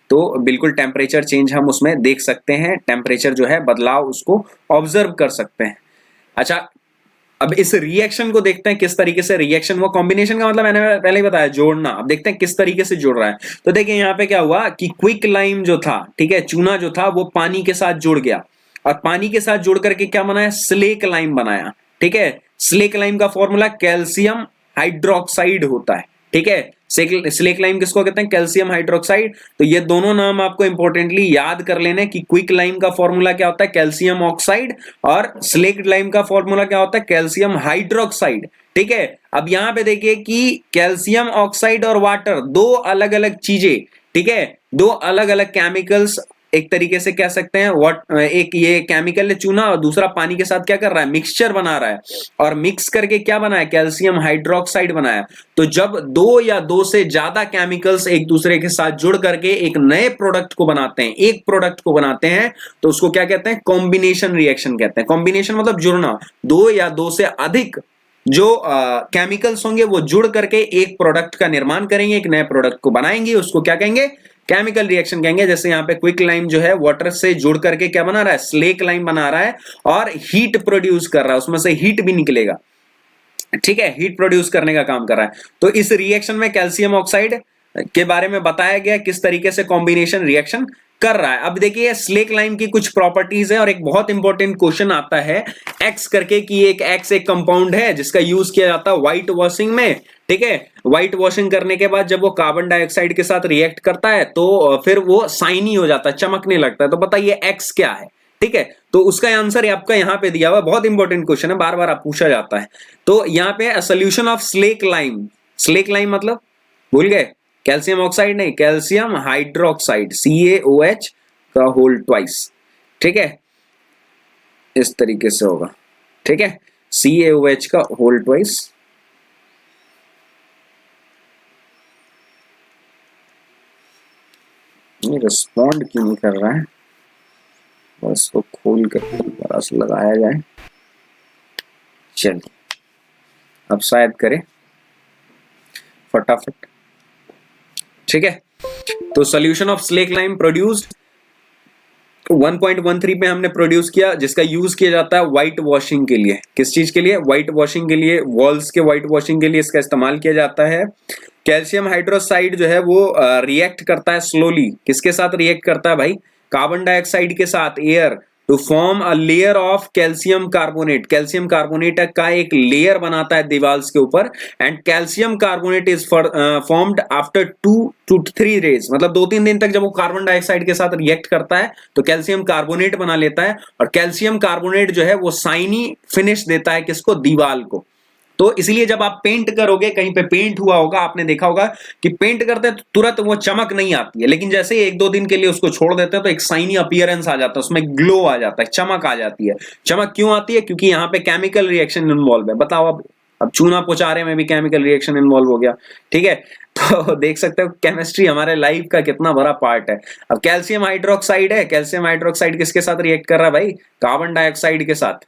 तो बिल्कुल टेम्परेचर चेंज हम उसमें देख सकते हैं, टेम्परेचर जो है बदलाव उसको ऑब्जर्व कर सकते हैं। अच्छा, अब इस रिएक्शन को देखते हैं किस तरीके से रिएक्शन हुआ, कॉम्बिनेशन का मतलब मैंने पहले ही बताया जोड़ना, अब देखते हैं किस तरीके से जोड़ रहा है। तो देखिए यहाँ पे क्या हुआ कि क्विक लाइम जो था, ठीक है, चूना जो था वो पानी के साथ जुड़ गया, और पानी के साथ जुड़ करके क्या बनाया, स्लेक लाइम बनाया, ठीक है। स्लेक लाइम का फॉर्मूला कैल्शियम हाइड्रोक्साइड होता है, ठीक है। स्लेक लाइम किसको कहते हैं, कैल्शियम हाइड्रोक्साइड। तो ये दोनों नाम आपको इंपॉर्टेंटली याद कर लेने कि क्विक लाइम का फॉर्मूला क्या होता है, कैल्शियम ऑक्साइड, और स्लेक लाइम का फॉर्मूला क्या होता है, कैल्शियम हाइड्रोक्साइड, ठीक है। अब यहां पे देखिए कि कैल्शियम ऑक्साइड और वाटर दो अलग अलग चीजें, ठीक है, दो अलग अलग केमिकल्स, एक तरीके से कह सकते हैं एक ये केमिकल है चूना, और दूसरा पानी के साथ क्या कर रहा है, मिक्सचर बना रहा है, और मिक्स करके क्या बनाया, कैल्शियम हाइड्रोक्साइड बनाया। तो जब दो या दो से ज्यादा केमिकल्स एक दूसरे के साथ जुड़ करके एक नए प्रोडक्ट को बनाते हैं, एक प्रोडक्ट को बनाते हैं, तो उसको क्या कहते हैं, कॉम्बिनेशन रिएक्शन कहते हैं। कॉम्बिनेशन मतलब जुड़ना, दो या दो से अधिक जो केमिकल्स होंगे वो जुड़ करके एक प्रोडक्ट का निर्माण करेंगे, एक नए प्रोडक्ट को बनाएंगे, उसको क्या कहेंगे, केमिकल रिएक्शन कहेंगे। जैसे यहाँ पे क्विक लाइम जो है वाटर से जुड़ करके क्या बना रहा है, स्लेक लाइम बना रहा है और हीट प्रोड्यूस कर रहा है, उसमें से हीट भी निकलेगा, ठीक है, हीट प्रोड्यूस करने का काम कर रहा है। तो इस रिएक्शन में कैल्शियम ऑक्साइड के बारे में बताया गया किस तरीके से कॉम्बिनेशन रिएक्शन कर रहा है। अब देखिए स्लेक लाइम की कुछ प्रॉपर्टीज है और एक बहुत इंपॉर्टेंट क्वेश्चन आता है एक्स करके कि एक एक्स एक कंपाउंड है जिसका यूज किया जाता है व्हाइट वॉशिंग में, ठीक है। व्हाइट वॉशिंग करने के बाद जब वो कार्बन डाइऑक्साइड के साथ रिएक्ट करता है तो फिर वो साइनी हो जाता है, चमकने लगता है। तो बताइए एक्स क्या है, ठीक है। तो उसका आंसर आपका यहाँ पे दिया हुआ, बहुत इंपॉर्टेंट क्वेश्चन है, बार बार आप पूछा जाता है। तो यहाँ पे solution of slack lime, slack lime मतलब भूल गए, कैल्शियम ऑक्साइड नहीं, कैल्शियम हाइड्रोक्साइड, CaOH का होल ट्वाइस, ठीक है, इस तरीके से होगा, ठीक है, CaOH का होल ट्वाइस। ये रिस्पॉन्ड क्यों नहीं कर रहा है, बस को खोल कर दोबारा से लगाया जाए, चलिए अब शायद करे फटाफट, ठीक है। तो solution of slack lime produced 1.13 पे हमने प्रोड्यूस किया, जिसका यूज किया जाता है व्हाइट वॉशिंग के लिए। किस चीज के लिए, व्हाइट वॉशिंग के लिए, वॉल्स के व्हाइट वॉशिंग के लिए इसका इस्तेमाल किया जाता है। कैल्शियम हाइड्रोक्साइड जो है वो रिएक्ट करता है स्लोली, किसके साथ रिएक्ट करता है भाई, कार्बन डाइऑक्साइड के साथ, air, to form a layer of calcium carbonate. Calcium carbonate का एक लेयर बनाता है दीवार के ऊपर, and calcium carbonate is formed after 2 to 3 days, मतलब 2-3 दिन तक जब वो कार्बन डाइऑक्साइड के साथ रिएक्ट करता है तो कैल्शियम कार्बोनेट बना लेता है, और कैल्शियम कार्बोनेट जो है वो साइनी फिनिश देता है किसको, दीवार को। तो इसलिए जब आप पेंट करोगे, कहीं पे पेंट हुआ होगा, आपने देखा होगा कि पेंट करते हैं तो तुरंत वो चमक नहीं आती है, लेकिन जैसे ही 1-2 दिन के लिए उसको छोड़ देते हैं तो एक साइनी अपीयरेंस आ जाता है, उसमें ग्लो आ जाता है, चमक आ जाती है। चमक क्यों आती है, क्योंकि यहाँ पे केमिकल रिएक्शन इन्वॉल्व है। बताओ अब चूना पोचारे में भी केमिकल रिएक्शन इन्वॉल्व हो गया, ठीक है। तो देख सकते हो केमिस्ट्री हमारे लाइफ का कितना बड़ा पार्ट है। अब कैल्शियम हाइड्रोक्साइड है, कैल्शियम हाइड्रोक्साइड किसके साथ रिएक्ट कर रहा है भाई, कार्बन डाइऑक्साइड के साथ।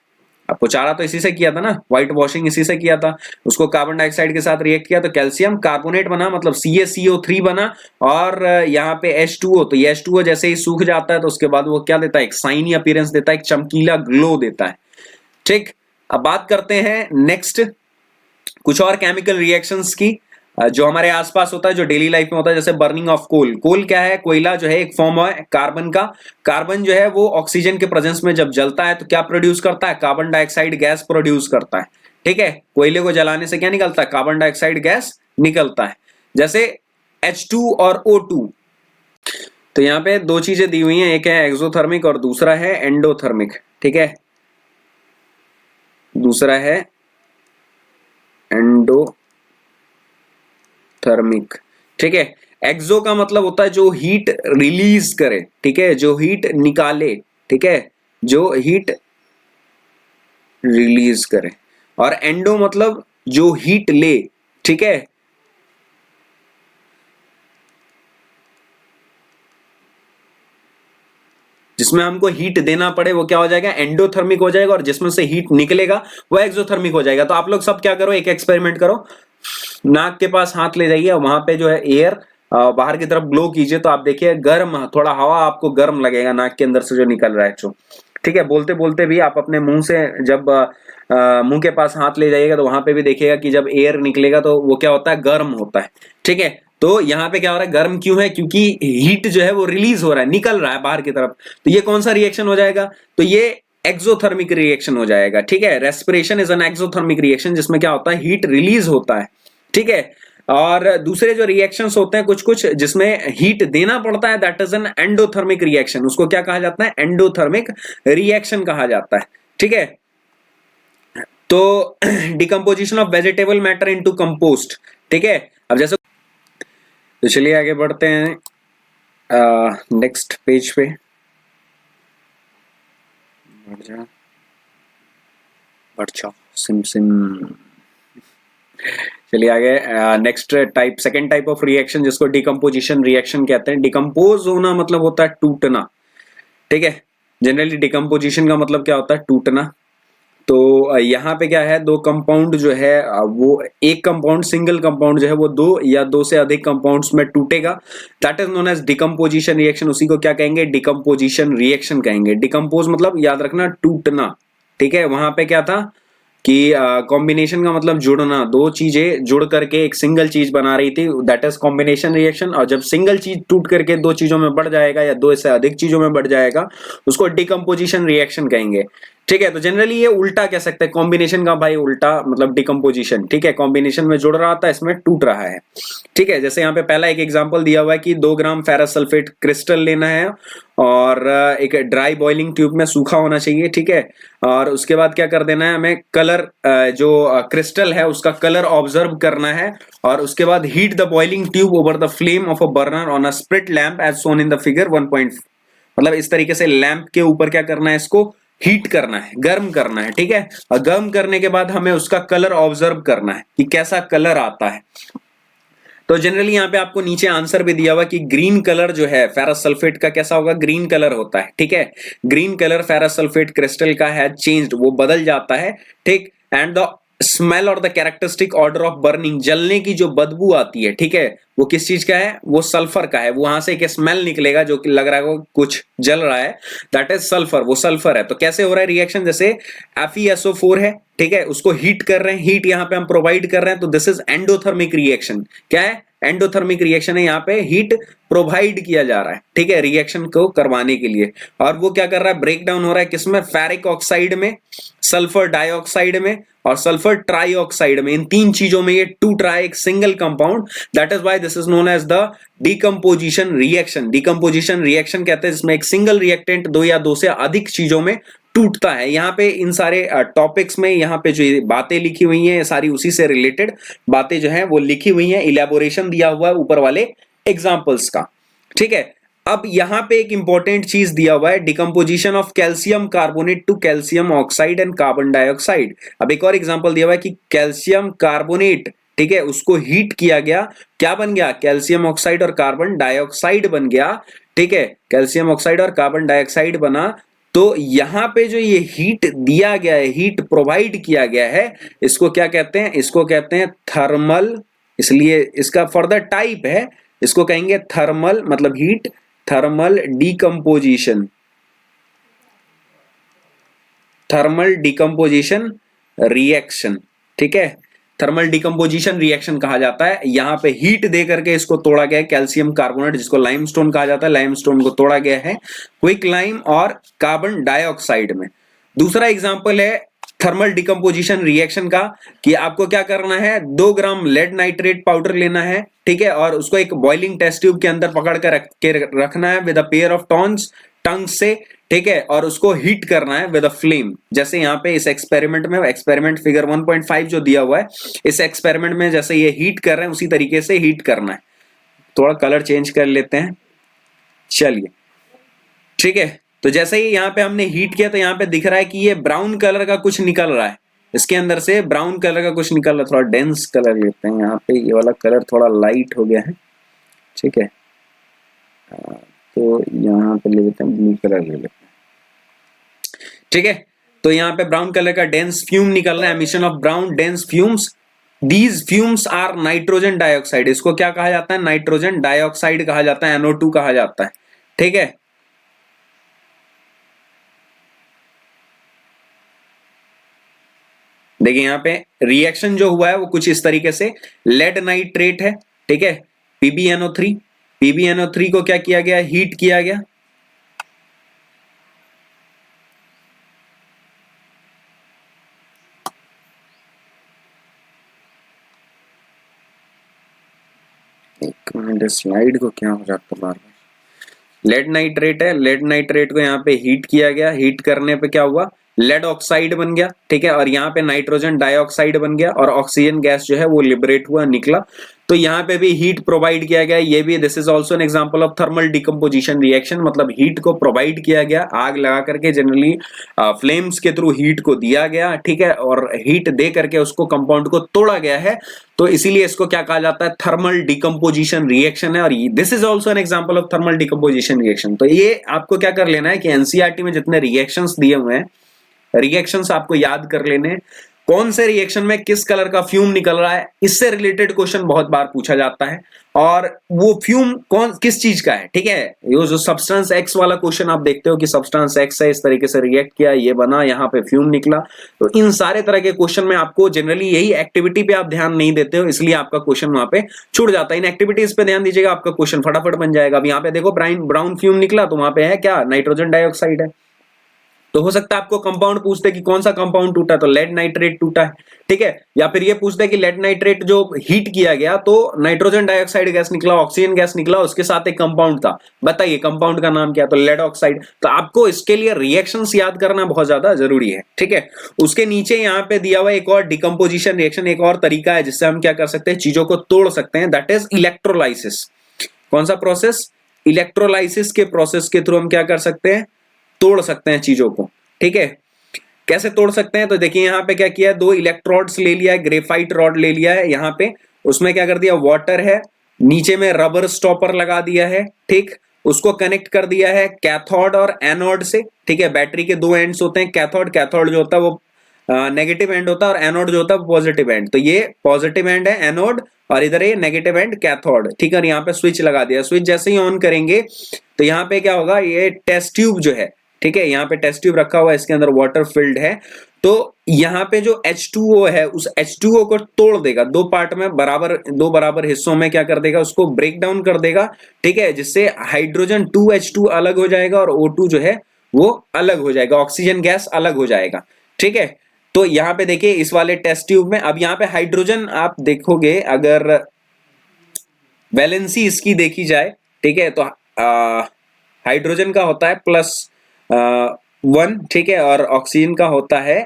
अब पोचारा तो इसी से किया था ना, व्हाइट वॉशिंग इसी से किया था, उसको कार्बन डाइऑक्साइड के साथ रिएक्ट किया तो कैल्शियम कार्बोनेट बना, मतलब CaCO3 बना, और यहाँ पे H2O, तो ये H2O जैसे ही सूख जाता है तो उसके बाद वो क्या देता है, एक साइनी अपीयरेंस देता है, एक चमकीला ग्लो देता है, ठीक। अब बात करते हैं नेक्स्ट कुछ और केमिकल रिएक्शंस की जो हमारे आसपास होता है, जो डेली लाइफ में होता है, जैसे बर्निंग ऑफ कोल। कोल क्या है, कोयला जो है एक फॉर्म है कार्बन का। कार्बन जो है वो ऑक्सीजन के प्रेजेंस में जब जलता है तो क्या प्रोड्यूस करता है, कार्बन डाइऑक्साइड गैस प्रोड्यूस करता है, ठीक है। कोयले को जलाने से क्या निकलता है, कार्बन डाइऑक्साइड गैस निकलता है। जैसे H2 और O2, तो यहाँ पे 2 चीजें दी हुई हैं, एक है एक्सोथर्मिक और दूसरा है एंडोथर्मिक, ठीक है, दूसरा है एंडोथर्मिक, ठीक है। एक्सो का मतलब होता है जो हीट रिलीज करे, ठीक है, जो हीट निकाले, ठीक है, जो हीट रिलीज करे, और एंडो मतलब जो हीट ले, ठीक है। जिसमें हमको हीट देना पड़े वो क्या हो जाएगा, एंडोथर्मिक हो जाएगा, और जिसमें से हीट निकलेगा वो एक्सोथर्मिक हो जाएगा। तो आप लोग सब क्या करो, एक एक्सपेरिमेंट करो, नाक के पास हाथ ले जाइए और वहां पे जो है एयर बाहर की तरफ ब्लो कीजिए, तो आप देखिए गर्म, थोड़ा हवा आपको गर्म लगेगा नाक के अंदर से जो निकल रहा है, जो, ठीक है। बोलते बोलते भी आप अपने मुंह से जब मुंह के पास हाथ ले जाइएगा तो वहां पे भी देखिएगा कि जब एयर निकलेगा तो वो क्या होता है, गर्म होता है, ठीक है। तो यहाँ पे क्या हो रहा है, गर्म क्यों है, क्योंकि हीट जो है वो रिलीज हो रहा है, निकल रहा है बाहर की तरफ। तो ये कौन सा रिएक्शन हो जाएगा, तो ये एक्सोथर्मिक रिएक्शन हो जाएगा, ठीक है। Respiration is an exothermic reaction, जिसमें क्या होता है, हीट रिलीज होता है, ठीक है। और दूसरे जो रिएक्शंस होते हैं कुछ कुछ जिसमें हीट देना पड़ता है, that is an endothermic reaction, उसको क्या कहा जाता है, एंडोथर्मिक रिएक्शन कहा जाता है, ठीक है। तो decomposition of vegetable matter into compost, ठीक है। अब जैसे तो चलिए आगे बढ़ते हैं नेक्स्ट पेज पे, बढ़ जाओ सिम सिम। चलिए आगे, next type, second type of reaction जिसको डिकम्पोजिशन रिएक्शन कहते हैं। डिकम्पोज होना मतलब होता है टूटना, ठीक है। जनरली डिकम्पोजिशन का मतलब क्या होता है, टूटना। तो यहाँ पे क्या है, दो कंपाउंड जो है वो एक कंपाउंड, सिंगल कंपाउंड जो है वो दो या दो से अधिक कंपाउंड्स में टूटेगा, that is known as decomposition reaction. उसी को क्या कहेंगे, डिकम्पोजिशन रिएक्शन कहेंगे। डिकम्पोज मतलब याद रखना टूटना, ठीक है। वहां पे क्या था कि कॉम्बिनेशन का मतलब जुड़ना, दो चीजें जुड़ करके एक सिंगल चीज बना रही थी, दैट इज कॉम्बिनेशन रिएक्शन। और जब सिंगल चीज टूट करके दो चीजों में बढ़ जाएगा या दो से अधिक चीजों में बढ़ जाएगा, उसको डिकम्पोजिशन रिएक्शन कहेंगे, ठीक है। तो जनरली ये उल्टा कह सकते हैं, कॉम्बिनेशन का भाई उल्टा मतलब डिकम्पोजिशन, ठीक है। कॉम्बिनेशन में जुड़ रहा था, इसमें टूट रहा है, ठीक है। जैसे यहाँ पे पहला एक एग्जांपल दिया हुआ है कि 2 ग्राम फेरस सल्फेट क्रिस्टल लेना है और एक ड्राई बॉइलिंग ट्यूब में सूखा होना चाहिए, ठीक है। और उसके बाद क्या कर देना है, हमें कलर जो क्रिस्टल है उसका कलर ऑब्जर्व करना है, और उसके बाद heat the boiling tube over the flame of a burner on a spirit lamp as shown in the figure 1. मतलब इस तरीके से लैंप के ऊपर क्या करना है, इसको हीट करना है, गर्म करना है, ठीक है। और गर्म करने के बाद हमें उसका कलर ऑब्जर्व करना है कि कैसा कलर आता है। तो जनरली यहाँ पे आपको नीचे आंसर भी दिया हुआ कि ग्रीन कलर जो है फेरस सल्फेट का कैसा होगा, ग्रीन कलर होता है, ठीक है। Green colour ferrous sulphate crystal का है चेंज्ड, वो बदल जाता है, ठीक। एंड द स्मेल और the characteristic order of burning, जलने की जो बदबू आती है, ठीक है, वो किस चीज का है, वो सल्फर का है। वहां से एक स्मेल निकलेगा जो कि लग रहा है कुछ जल रहा है, दैट इज सल्फर, वो सल्फर है। तो कैसे हो रहा है रिएक्शन, जैसे FeSO4 है, ठीक है, उसको हीट कर रहे हैं, हीट यहाँ पे हम प्रोवाइड कर रहे हैं, तो दिस इज एंडोथर्मिक रिएक्शन। क्या है, एंडोथर्मिक रिएक्शन है, यहाँ पे हीट प्रोवाइड किया जा रहा है, ठीक है, रिएक्शन को करवाने के लिए। और वो क्या कर रहा है, ब्रेक डाउन हो रहा है किसमें, फेरिक ऑक्साइड में, सल्फर डाइऑक्साइड में और सल्फर ट्राइऑक्साइड में। इन तीन चीजों में ये टूट रहा है एक single compound, that is why this is known as the decomposition reaction. Decomposition reaction कहते हैं जिसमें एक सिंगल रिएक्टेंट दो या दो से अधिक चीजों में टूटता है। यहाँ पे इन सारे टॉपिक्स में यहाँ पे जो बातें लिखी हुई हैं सारी उसी से रिलेटेड बातें जो हैं वो लिखी हुई हैं, इलेबोरेशन दिया हुआ है ऊपर वाले एग्जांपल्स का, ठीक है। अब यहाँ पे एक इंपॉर्टेंट चीज दिया हुआ है, decomposition of calcium carbonate to calcium oxide and carbon dioxide. अब एक और एग्जांपल दिया हुआ है कि कैल्शियम कार्बोनेट, ठीक है, उसको हीट किया गया, क्या बन गया, कैल्शियम ऑक्साइड और कार्बन डाइऑक्साइड बन गया, ठीक है, कैल्शियम ऑक्साइड और कार्बन डाइऑक्साइड बना। तो यहां पे जो ये हीट दिया गया है, हीट प्रोवाइड किया गया है, इसको क्या कहते हैं, इसको कहते हैं थर्मल, इसलिए इसका फर्दर टाइप है, इसको कहेंगे थर्मल, मतलब heat, thermal decomposition, thermal decomposition reaction, ठीक है, थर्मल डिकम्पोजिशन रिएक्शन कहा जाता है। यहां पे हीट दे करके इसको तोड़ा गया है, कैल्शियम कार्बोनेट जिसको लाइमस्टोन कहा जाता है, लाइमस्टोन को तोड़ा गया है क्विक लाइम और कार्बन डाइऑक्साइड में। दूसरा एग्जांपल है थर्मल डिकम्पोजिशन रिएक्शन का, कि आपको क्या करना है, 2 ग्राम लेड नाइट्रेट पाउडर लेना है, ठीक है, और उसको एक बॉइलिंग टेस्ट ट्यूब के अंदर पकड़ कर रखना है with a pair of tongue से, ठीक है, और उसको हीट करना है विद अ फ्लेम। जैसे यहाँ पे इस एक्सपेरिमेंट में, एक्सपेरिमेंट फिगर 1.5 जो दिया हुआ है, इस एक्सपेरिमेंट में जैसे ये हीट कर रहे हैं उसी तरीके से हीट करना है। थोड़ा कलर चेंज कर लेते हैं, चलिए, ठीक है। तो जैसे ही यहाँ पे हमने हीट किया तो यहाँ पे दिख रहा है कि ये ब्राउन कलर का कुछ निकल रहा है, इसके अंदर से ब्राउन कलर का कुछ निकल रहा है। थोड़ा डेंस कलर लेते हैं, यहाँ पे ये वाला कलर थोड़ा लाइट हो गया है, ठीक है, तो यहाँ पे ले लेते हैं ब्लू कलर ले लेते हैं, ठीक है। तो यहाँ पे ब्राउन कलर का डेंस फ्यूम निकल रहा है, emission of brown dense fumes, these fumes are nitrogen dioxide. इसको क्या कहा जाता है, नाइट्रोजन डाइऑक्साइड कहा जाता है, NO2 कहा जाता है, ठीक है। देखिए यहाँ पे रिएक्शन जो हुआ है वो कुछ इस तरीके से, लेड नाइट्रेट है, ठीक है, PbNO3, PbNO3 को क्या किया गया, हीट किया गया, एक मिनट, स्लाइड को क्या हो जाता है बार बार। लेड नाइट्रेट है, लेड नाइट्रेट को यहाँ पे हीट किया गया, हीट करने पे क्या हुआ, लेड ऑक्साइड बन गया, ठीक है, और यहाँ पे नाइट्रोजन डाइऑक्साइड बन गया और ऑक्सीजन गैस जो है वो लिबरेट हुआ, निकला। तो यहाँ पे भी हीट प्रोवाइड किया गया, ये भी this is also an example of thermal decomposition reaction, मतलब हीट को प्रोवाइड किया गया, आग लगा करके जनरली फ्लेम्स के थ्रू हीट को दिया गया, ठीक है, और हीट दे करके उसको कंपाउंड को तोड़ा गया है, तो इसीलिए इसको क्या कहा जाता है, थर्मल डिकम्पोजिशन रिएक्शन है। और this is also an example of thermal decomposition reaction. तो ये आपको क्या कर लेना है कि एनसीईआरटी में जितने रिएक्शंस दिए हुए हैं रिएक्शंस आपको याद कर लेने हैं। कौन से रिएक्शन में किस कलर का फ्यूम निकल रहा है, इससे रिलेटेड क्वेश्चन बहुत बार पूछा जाता है। और वो फ्यूम कौन किस चीज का है, ठीक है। ये जो सब्सटेंस एक्स वाला क्वेश्चन आप देखते हो कि सब्सटेंस एक्स है, इस तरीके से रिएक्ट किया, ये बना, यहाँ पे फ्यूम निकला। तो इन सारे तरह के क्वेश्चन में आपको जनरली यही एक्टिविटी पे आप ध्यान नहीं देते हो, इसलिए आपका क्वेश्चन वहां पे छूट जाता है। इन एक्टिविटीज पे ध्यान दीजिएगा, आपका क्वेश्चन फटाफट बन जाएगा। अब यहाँ पे देखो ब्राउन फ्यूम निकला, तो वहां पे है क्या, नाइट्रोजन डाइऑक्साइड है। तो हो सकता है आपको कंपाउंड पूछते कि कौन सा कंपाउंड टूटा, तो लेड नाइट्रेट टूटा है, ठीक है। या फिर ये पूछते कि लेड नाइट्रेट जो हीट किया गया तो नाइट्रोजन डाइऑक्साइड गैस निकला, ऑक्सीजन गैस निकला, उसके साथ एक कंपाउंड था, बताइए कंपाउंड का नाम क्या, तो लेड ऑक्साइड। तो आपको इसके लिए रिएक्शंस याद करना बहुत ज्यादा जरूरी है, ठीक है। उसके नीचे यहाँ पे दिया हुआ एक और डिकम्पोजिशन रिएक्शन, एक और तरीका है जिससे हम क्या कर सकते हैं, चीजों को तोड़ सकते हैं, दैट इज इलेक्ट्रोलाइसिस। कौन सा प्रोसेस, इलेक्ट्रोलाइसिस के प्रोसेस के थ्रू हम क्या कर सकते हैं, तोड़ सकते हैं चीजों को, ठीक है। कैसे तोड़ सकते हैं, तो देखिए यहाँ पे क्या किया, दो इलेक्ट्रोड्स ले लिया है, ग्रेफाइट रॉड ले लिया है, यहाँ पे उसमें क्या कर दिया, वाटर है, नीचे में रबर स्टॉपर लगा दिया है, ठीक। उसको कनेक्ट कर दिया है कैथोड और एनोड से, ठीक है। बैटरी के दो एंड्स होते हैं, कैथोड जो होता है वो नेगेटिव एंड होता है, और एनोड जो होता है पॉजिटिव एंड। तो ये पॉजिटिव एंड है एनोड, और इधर ये नेगेटिव एंड कैथोड, ठीक है। यहाँ पे स्विच लगा दिया, स्विच जैसे ही ऑन करेंगे तो यहाँ पे क्या होगा, ये टेस्ट ट्यूब जो है, ठीक है, यहाँ पे टेस्ट ट्यूब रखा हुआ है, इसके अंदर वाटर फिल्ड है। तो यहाँ पे जो H2O है, उस H2O को तोड़ देगा, दो पार्ट में दो बराबर हिस्सों में क्या कर देगा, उसको ब्रेक डाउन कर देगा, ठीक है। जिससे हाइड्रोजन 2H2 अलग हो जाएगा और O2 जो है वो अलग हो जाएगा, ऑक्सीजन गैस अलग हो जाएगा, ठीक है। तो यहाँ पे देखिए इस वाले टेस्ट ट्यूब में, अब यहाँ पे हाइड्रोजन आप देखोगे, अगर वैलेंसी इसकी देखी जाए, ठीक है, तो हाइड्रोजन का होता है +1, ठीक है, और ऑक्सीजन का होता है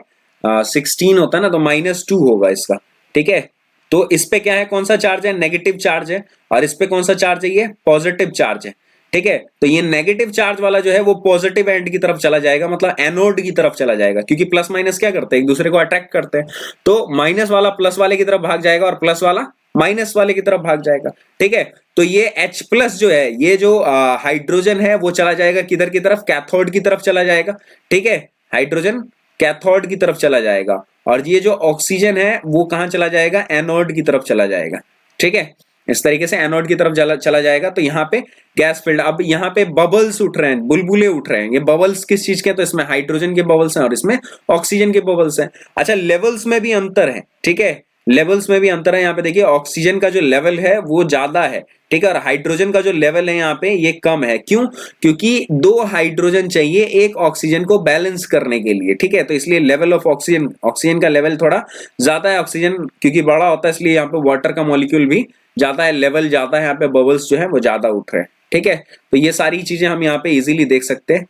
16 होता है ना, तो -2 होगा इसका, ठीक है। तो इस पे क्या है, कौन सा चार्ज है, नेगेटिव चार्ज है, और इस पे कौन सा चार्ज है, ये पॉजिटिव चार्ज है, ठीक है। तो ये नेगेटिव चार्ज वाला जो है वो पॉजिटिव एंड की तरफ चला जाएगा, मतलब एनोड की तरफ चला जाएगा, क्योंकि प्लस माइनस क्या करते हैं, एक दूसरे को अट्रैक्ट करते हैं। तो माइनस वाला प्लस वाले की तरफ भाग जाएगा, और प्लस वाला माइनस वाले की तरफ भाग जाएगा, ठीक है। तो ये H+ जो है, ये जो हाइड्रोजन है वो चला जाएगा किधर की तरफ, कैथोड की तरफ चला जाएगा, ठीक है। हाइड्रोजन कैथोड की तरफ चला जाएगा, और ये जो ऑक्सीजन है वो कहां चला जाएगा, एनोड की तरफ चला जाएगा, ठीक है। इस तरीके से एनोड की तरफ चला जाएगा। तो यहाँ पे गैस फील्ड, अब यहाँ पे बबल्स उठ रहे हैं, बुलबुले उठ रहे हैं। ये बबल्स किस चीज के, तो इसमें हाइड्रोजन के बबल्स हैं और इसमें ऑक्सीजन के बबल्स हैं। अच्छा, लेवल्स में भी अंतर है, ठीक है, लेवल्स में भी अंतर है। यहाँ पे देखिए ऑक्सीजन का जो लेवल है वो ज्यादा है, ठीक है, और हाइड्रोजन का जो लेवल है यहाँ पे ये कम है। क्यों, क्योंकि 2 हाइड्रोजन चाहिए एक ऑक्सीजन को बैलेंस करने के लिए, ठीक है। तो इसलिए लेवल ऑफ ऑक्सीजन का लेवल थोड़ा ज्यादा है। ऑक्सीजन क्योंकि बड़ा होता है इसलिए यहाँ पे वाटर का मॉलिक्यूल भी ज्यादा है, लेवल ज्यादा है, यहाँ पे बबल्स जो है वो ज्यादा उठ रहे हैं, ठीक है। तो ये सारी चीजें हम यहाँ पे इजीली देख सकते हैं।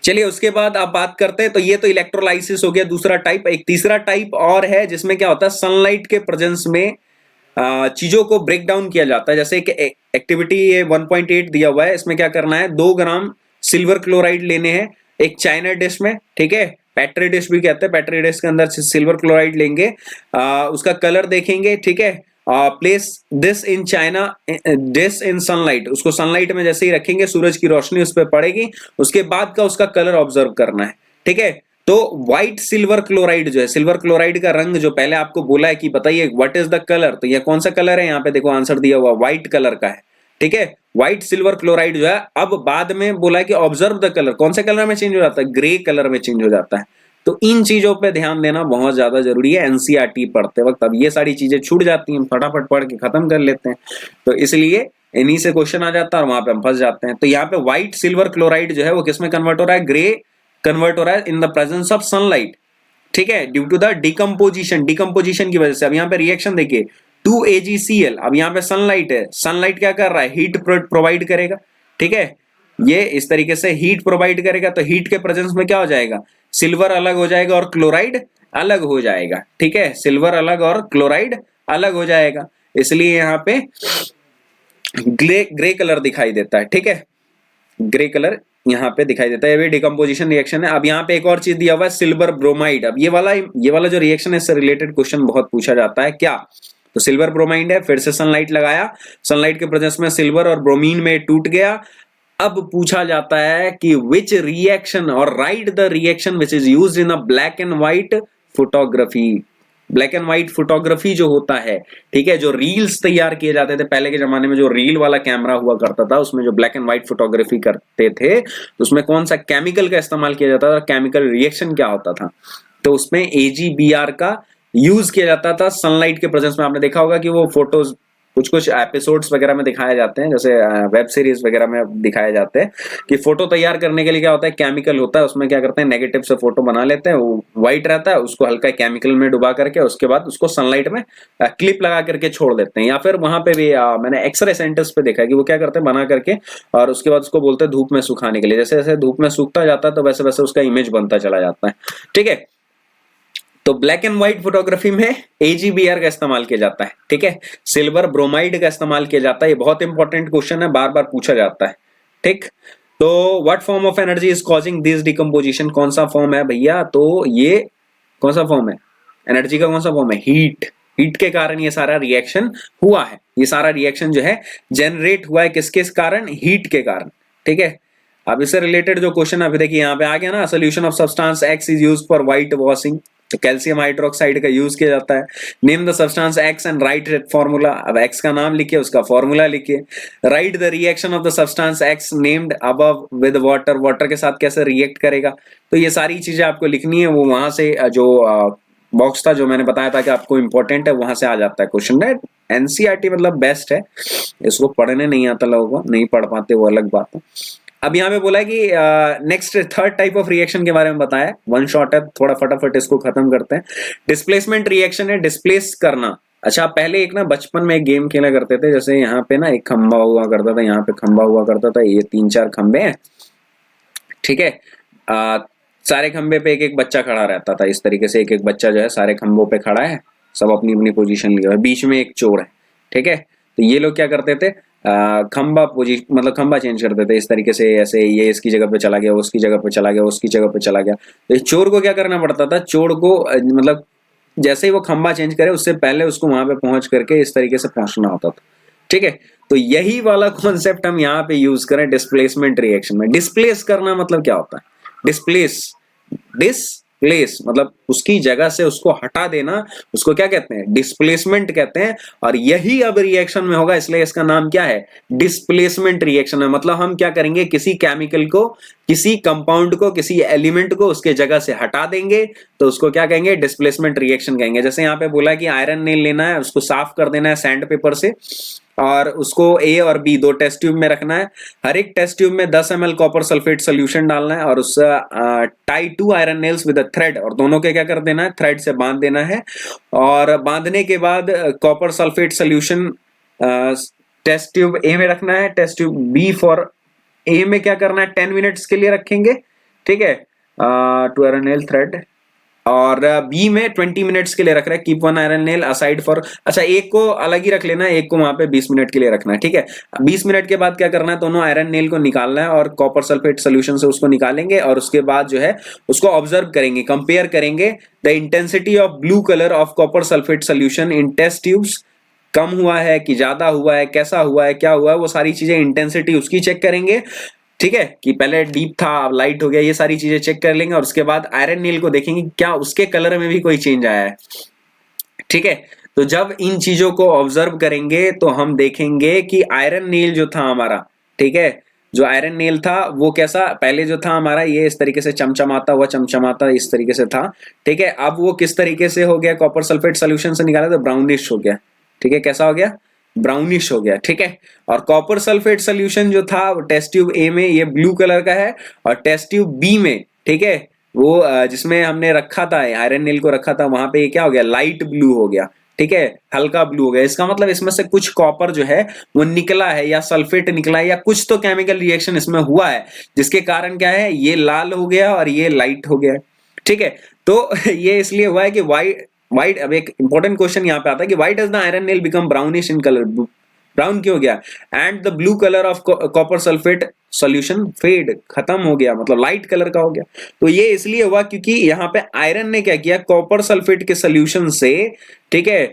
चलिए उसके बाद आप बात करते हैं, तो ये तो इलेक्ट्रोलाइसिस हो गया दूसरा टाइप। एक तीसरा टाइप और है जिसमें क्या होता है, सनलाइट के प्रेजेंस में चीजों को ब्रेक डाउन किया जाता है। जैसे कि एक्टिविटी 1.8 दिया हुआ है, इसमें क्या करना है, 2 ग्राम सिल्वर क्लोराइड लेने हैं एक चाइना डिश में, ठीक है, पेट्री डिश भी कहते हैं, पेट्री डिश के अंदर सिल्वर क्लोराइड लेंगे, उसका कलर देखेंगे, ठीक है। Place this in China dish in sunlight, उसको सनलाइट में जैसे ही रखेंगे सूरज की रोशनी उस पर पड़ेगी, उसके बाद का उसका कलर ऑब्जर्व करना है, ठीक है। तो व्हाइट सिल्वर क्लोराइड जो है, सिल्वर क्लोराइड का रंग जो पहले आपको बोला है कि बताइए व्हाट इज द कलर, तो ये कौन सा कलर है, यहाँ पे देखो आंसर दिया हुआ व्हाइट कलर का है, ठीक है। व्हाइट सिल्वर क्लोराइड जो है, अब बाद में बोला है कि ऑब्जर्व द कलर, कौन से कलर में चेंज हो जाता है, ग्रे कलर में चेंज हो जाता है। तो इन चीजों पे ध्यान देना बहुत ज्यादा जरूरी है एनसीईआरटी पढ़ते वक्त। अब ये सारी चीजें छूट जाती हैं, फटाफट पढ़ के खत्म कर लेते हैं, तो इसलिए इन्हीं से क्वेश्चन आ जाता है और वहां पे हम फंस जाते हैं। तो यहाँ पे व्हाइट सिल्वर क्लोराइड जो है वो किसमें कन्वर्ट हो रहा है, ग्रे कन्वर्ट हो रहा है in the presence of sunlight, ठीक है, ड्यू टू द डिकम्पोजिशन की वजह से। अब यहाँ पे रिएक्शन देखिए 2AgCl, अब यहाँ पे सनलाइट है, सनलाइट क्या कर रहा है, हीट प्रोवाइड करेगा, ठीक है, ये इस तरीके से हीट प्रोवाइड करेगा। तो हीट के प्रेजेंस में क्या हो जाएगा, सिल्वर अलग हो जाएगा और क्लोराइड अलग हो जाएगा, ठीक है, सिल्वर अलग और क्लोराइड अलग हो जाएगा, इसलिए यहाँ पे ग्रे कलर दिखाई देता है, ठीक है, ग्रे कलर यहाँ पे दिखाई देता है। ये भी डिकम्पोजिशन रिएक्शन है। अब यहाँ पे एक और चीज दिया हुआ है सिल्वर ब्रोमाइड। अब ये वाला जो रिएक्शन है इससे रिलेटेड क्वेश्चन बहुत पूछा जाता है, क्या, तो सिल्वर ब्रोमाइड है, फिर से सनलाइट लगाया, सनलाइट के प्रेजेंस में सिल्वर और ब्रोमीन में टूट गया, अब पूछा जाता है कि विच रिएक्शन और right the reaction which is used in a black and white photography. Black and white photography जो होता है, ठीक है, जो रील्स तैयार किए जाते थे पहले के जमाने में, जो रील वाला कैमरा हुआ करता था उसमें जो ब्लैक एंड व्हाइट फोटोग्राफी करते थे, उसमें कौन सा केमिकल का इस्तेमाल किया जाता था, केमिकल रिएक्शन क्या होता था, तो उसमें AgBr का यूज किया जाता था सनलाइट के प्रेजेंस में। आपने देखा होगा कि वो फोटोज कुछ कुछ एपिसोड्स वगैरह में दिखाए जाते हैं, जैसे वेब सीरीज वगैरह में दिखाए जाते हैं कि फोटो तैयार करने के लिए क्या होता है, केमिकल होता है, उसमें क्या करते हैं, नेगेटिव से फोटो बना लेते हैं, वो व्हाइट रहता है, उसको हल्का केमिकल में डुबा करके उसके बाद उसको सनलाइट में क्लिप लगा करके छोड़ देते हैं। या फिर वहां पे भी मैंने एक्सरे सेंटर्स पे देखा है कि वो क्या करते हैं, बना करके और उसके बाद उसको बोलते हैं धूप में सुखाने के लिए। जैसे जैसे धूप में सूखता जाता है तो वैसे वैसे उसका इमेज बनता चला जाता है, ठीक है। तो ब्लैक एंड व्हाइट फोटोग्राफी में AgBr का इस्तेमाल किया जाता है, ठीक है। सिल्वर ब्रोमाइड का इस्तेमाल किया जाता है, ये बहुत इंपॉर्टेंट क्वेश्चन है, बार बार पूछा जाता है, ठीक। तो what form of energy is causing this decomposition, कौन सा फॉर्म है भैया, तो ये कौन सा फॉर्म है, एनर्जी का कौन सा फॉर्म है, हीट। हीट के कारण ये सारा रिएक्शन हुआ है, ये सारा रिएक्शन जो है जनरेट हुआ है किसके कारण, हीट के कारण, ठीक है। अब इससे रिलेटेड जो क्वेश्चन अभी देखिए यहाँ पे आ गया ना, solution of substance x is used for white washing, तो कैल्शियम हाइड्रोक्साइड का यूज किया जाता है। Name the substance x and right it formula, अब एक्स का नाम लिखिए, उसका फॉर्मूला लिखिए। Right the reaction of the substance x named above with water, water के साथ कैसे रिएक्ट करेगा, तो ये सारी चीजें आपको लिखनी है। वो वहां से जो बॉक्स था जो मैंने बताया था कि आपको इंपॉर्टेंट है, वहां से आ जाता है क्वेश्चन, राइट। एनसीईआरटी मतलब बेस्ट है, इसको पढ़ने नहीं आता लोगों को, नहीं पढ़ पाते वो अलग बात है। अब यहाँ पे बोला है कि next third type of reaction के बारे में बताया, वन शॉट है, थोड़ा फटाफट इसको खत्म करते हैं। डिस्प्लेसमेंट रिएक्शन है, डिस्प्लेस करना। अच्छा, पहले एक ना बचपन में एक गेम खेला करते थे, जैसे यहाँ पे ना एक खंबा हुआ करता था, यहाँ पे खंबा हुआ करता था, ये 3-4 खंबे हैं, ठीक है। सारे खंबे पे एक एक बच्चा खड़ा रहता था, इस तरीके से एक एक बच्चा जो है सारे खंबों पे खड़ा है, सब अपनी अपनी पोजीशन लिए हुए, बीच में एक चोर है, ठीक है। तो ये लोग क्या करते थे, खंबा पोजीशन मतलब खंबा चेंज करते थे इस तरीके से, ऐसे ये इसकी जगह पे चला गया, उसकी जगह पे चला गया, उसकी जगह पे चला गया। तो इस चोर को क्या करना पड़ता था, चोर को मतलब जैसे ही वो खंबा चेंज करे उससे पहले उसको वहां पे पहुंच करके इस तरीके से पहुंचना होता था, ठीक है। तो यही वाला कॉन्सेप्ट हम यहाँ पे यूज करें डिस्प्लेसमेंट रिएक्शन में। डिस्प्लेस करना मतलब क्या होता है, डिस्प्लेस, डिस्प्लेस मतलब उसकी जगह से उसको हटा देना, उसको क्या कहते हैं, डिस्प्लेसमेंट कहते हैं। और यही अब रिएक्शन में होगा, इसलिए इसका नाम क्या है, डिस्प्लेसमेंट रिएक्शन है। मतलब हम क्या करेंगे, किसी केमिकल को, किसी कंपाउंड को, किसी एलिमेंट को उसके जगह से हटा देंगे, तो उसको क्या कहेंगे, डिस्प्लेसमेंट रिएक्शन कहेंगे। जैसे यहाँ पे बोला कि आयरन नेल लेना है, उसको साफ कर देना है सैंड पेपर से, और उसको A और B दो टेस्ट ट्यूब में रखना है। हर एक टेस्ट ट्यूब में 10 ml कॉपर सल्फेट सोल्यूशन डालना है, और उससे tie 2 iron nails with a thread, और दोनों के क्या कर देना है, थ्रेड से बांध देना है। और बांधने के बाद copper sulphate solution test tube A में रखना है, test tube B for A में क्या करना है, 10 मिनट्स के लिए रखेंगे, ठीक है, 2 आयरन नेल थ्रेड। और बी में 20 मिनट्स के लिए रख रहा है, keep one iron nail aside for, अच्छा एक को अलग ही रख लेना है, एक को वहां पे 20 मिनट के लिए रखना है, ठीक है। 20 मिनट के बाद क्या करना है, दोनों आयरन नेल को निकालना है और कॉपर सल्फेट सोल्यूशन से उसको निकालेंगे, और उसके बाद जो है उसको ऑब्जर्व करेंगे, कंपेयर करेंगे the intensity of blue colour of copper sulphate solution in test tubes, कम हुआ है कि ज्यादा हुआ है, कैसा हुआ है, क्या हुआ है, वो सारी चीजें इंटेंसिटी उसकी चेक करेंगे, ठीक है, कि पहले डीप था अब लाइट हो गया, ये सारी चीजें चेक कर लेंगे। और उसके बाद आयरन नील को देखेंगे क्या उसके कलर में भी कोई चेंज आया है, ठीक है। तो जब इन चीजों को ऑब्जर्व करेंगे तो हम देखेंगे कि आयरन नील जो था हमारा, ठीक है, जो आयरन नील था वो कैसा, पहले जो था हमारा ये इस तरीके से चमचमाता हुआ, चमचमाता इस तरीके से था, ठीक है। अब वो किस तरीके से हो गया, कॉपर सल्फेट सोल्यूशन से निकाला तो ब्राउनिश हो गया, ठीक है, कैसा हो गया, ब्राउनिश हो गया, ठीक है। और कॉपर सल्फेट सोल्यूशन जो था टेस्ट ट्यूब ए में ये ब्लू कलर का है, और टेस्ट ट्यूब बी में, ठीक है, वो जिसमें हमने रखा था आयरन नील को रखा था, वहां पे ये क्या हो गया, लाइट ब्लू हो गया, ठीक है, हल्का ब्लू हो गया। इसका मतलब इसमें से कुछ कॉपर जो है वो निकला है, या सल्फेट निकला है, या कुछ तो केमिकल रिएक्शन इसमें हुआ है, जिसके कारण क्या है, ये लाल हो गया और ये लाइट हो गया, ठीक है। तो ये इसलिए हुआ है कि व्हाइट, अब एक इंपॉर्टेंट क्वेश्चन यहाँ पे आता है कि why does the iron nail become brownish in colour, brown क्यों हो गया, and the blue colour of copper sulphate solution fade, खत्म हो गया, मतलब लाइट कलर का हो गया। तो ये इसलिए हुआ क्योंकि यहाँ पे आयरन ने क्या किया, कॉपर सल्फेट के सॉल्यूशन से, ठीक है,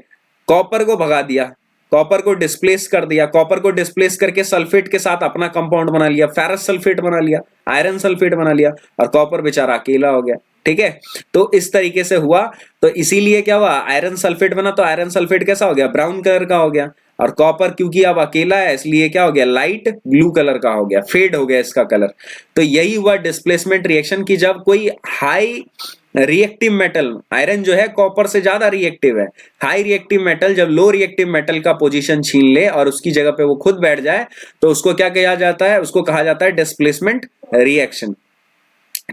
कॉपर को भगा दिया, कॉपर को डिस्प्लेस कर दिया, कॉपर को डिस्प्लेस करके सल्फेट के साथ अपना कंपाउंड बना लिया, फेरस सल्फेट बना लिया, आयरन सल्फेट बना लिया, और कॉपर बेचारा अकेला हो गया। ठीक है, तो इस तरीके से हुआ। तो इसीलिए क्या हुआ, आयरन सल्फेट बना, तो आयरन सल्फेट कैसा हो गया, ब्राउन कलर का हो गया। और कॉपर क्योंकि अब अकेला है इसलिए क्या हो गया, लाइट ब्लू कलर का हो गया, फेड हो गया इसका कलर। तो यही हुआ डिस्प्लेसमेंट रिएक्शन की, जब कोई हाई रिएक्टिव मेटल, आयरन जो है कॉपर से ज्यादा रिएक्टिव है, हाई रिएक्टिव मेटल जब लो रिएक्टिव मेटल का पोजीशन छीन ले और उसकी जगह पे वो खुद बैठ जाए, तो उसको क्या कहा जाता है, उसको कहा जाता है डिस्प्लेसमेंट रिएक्शन।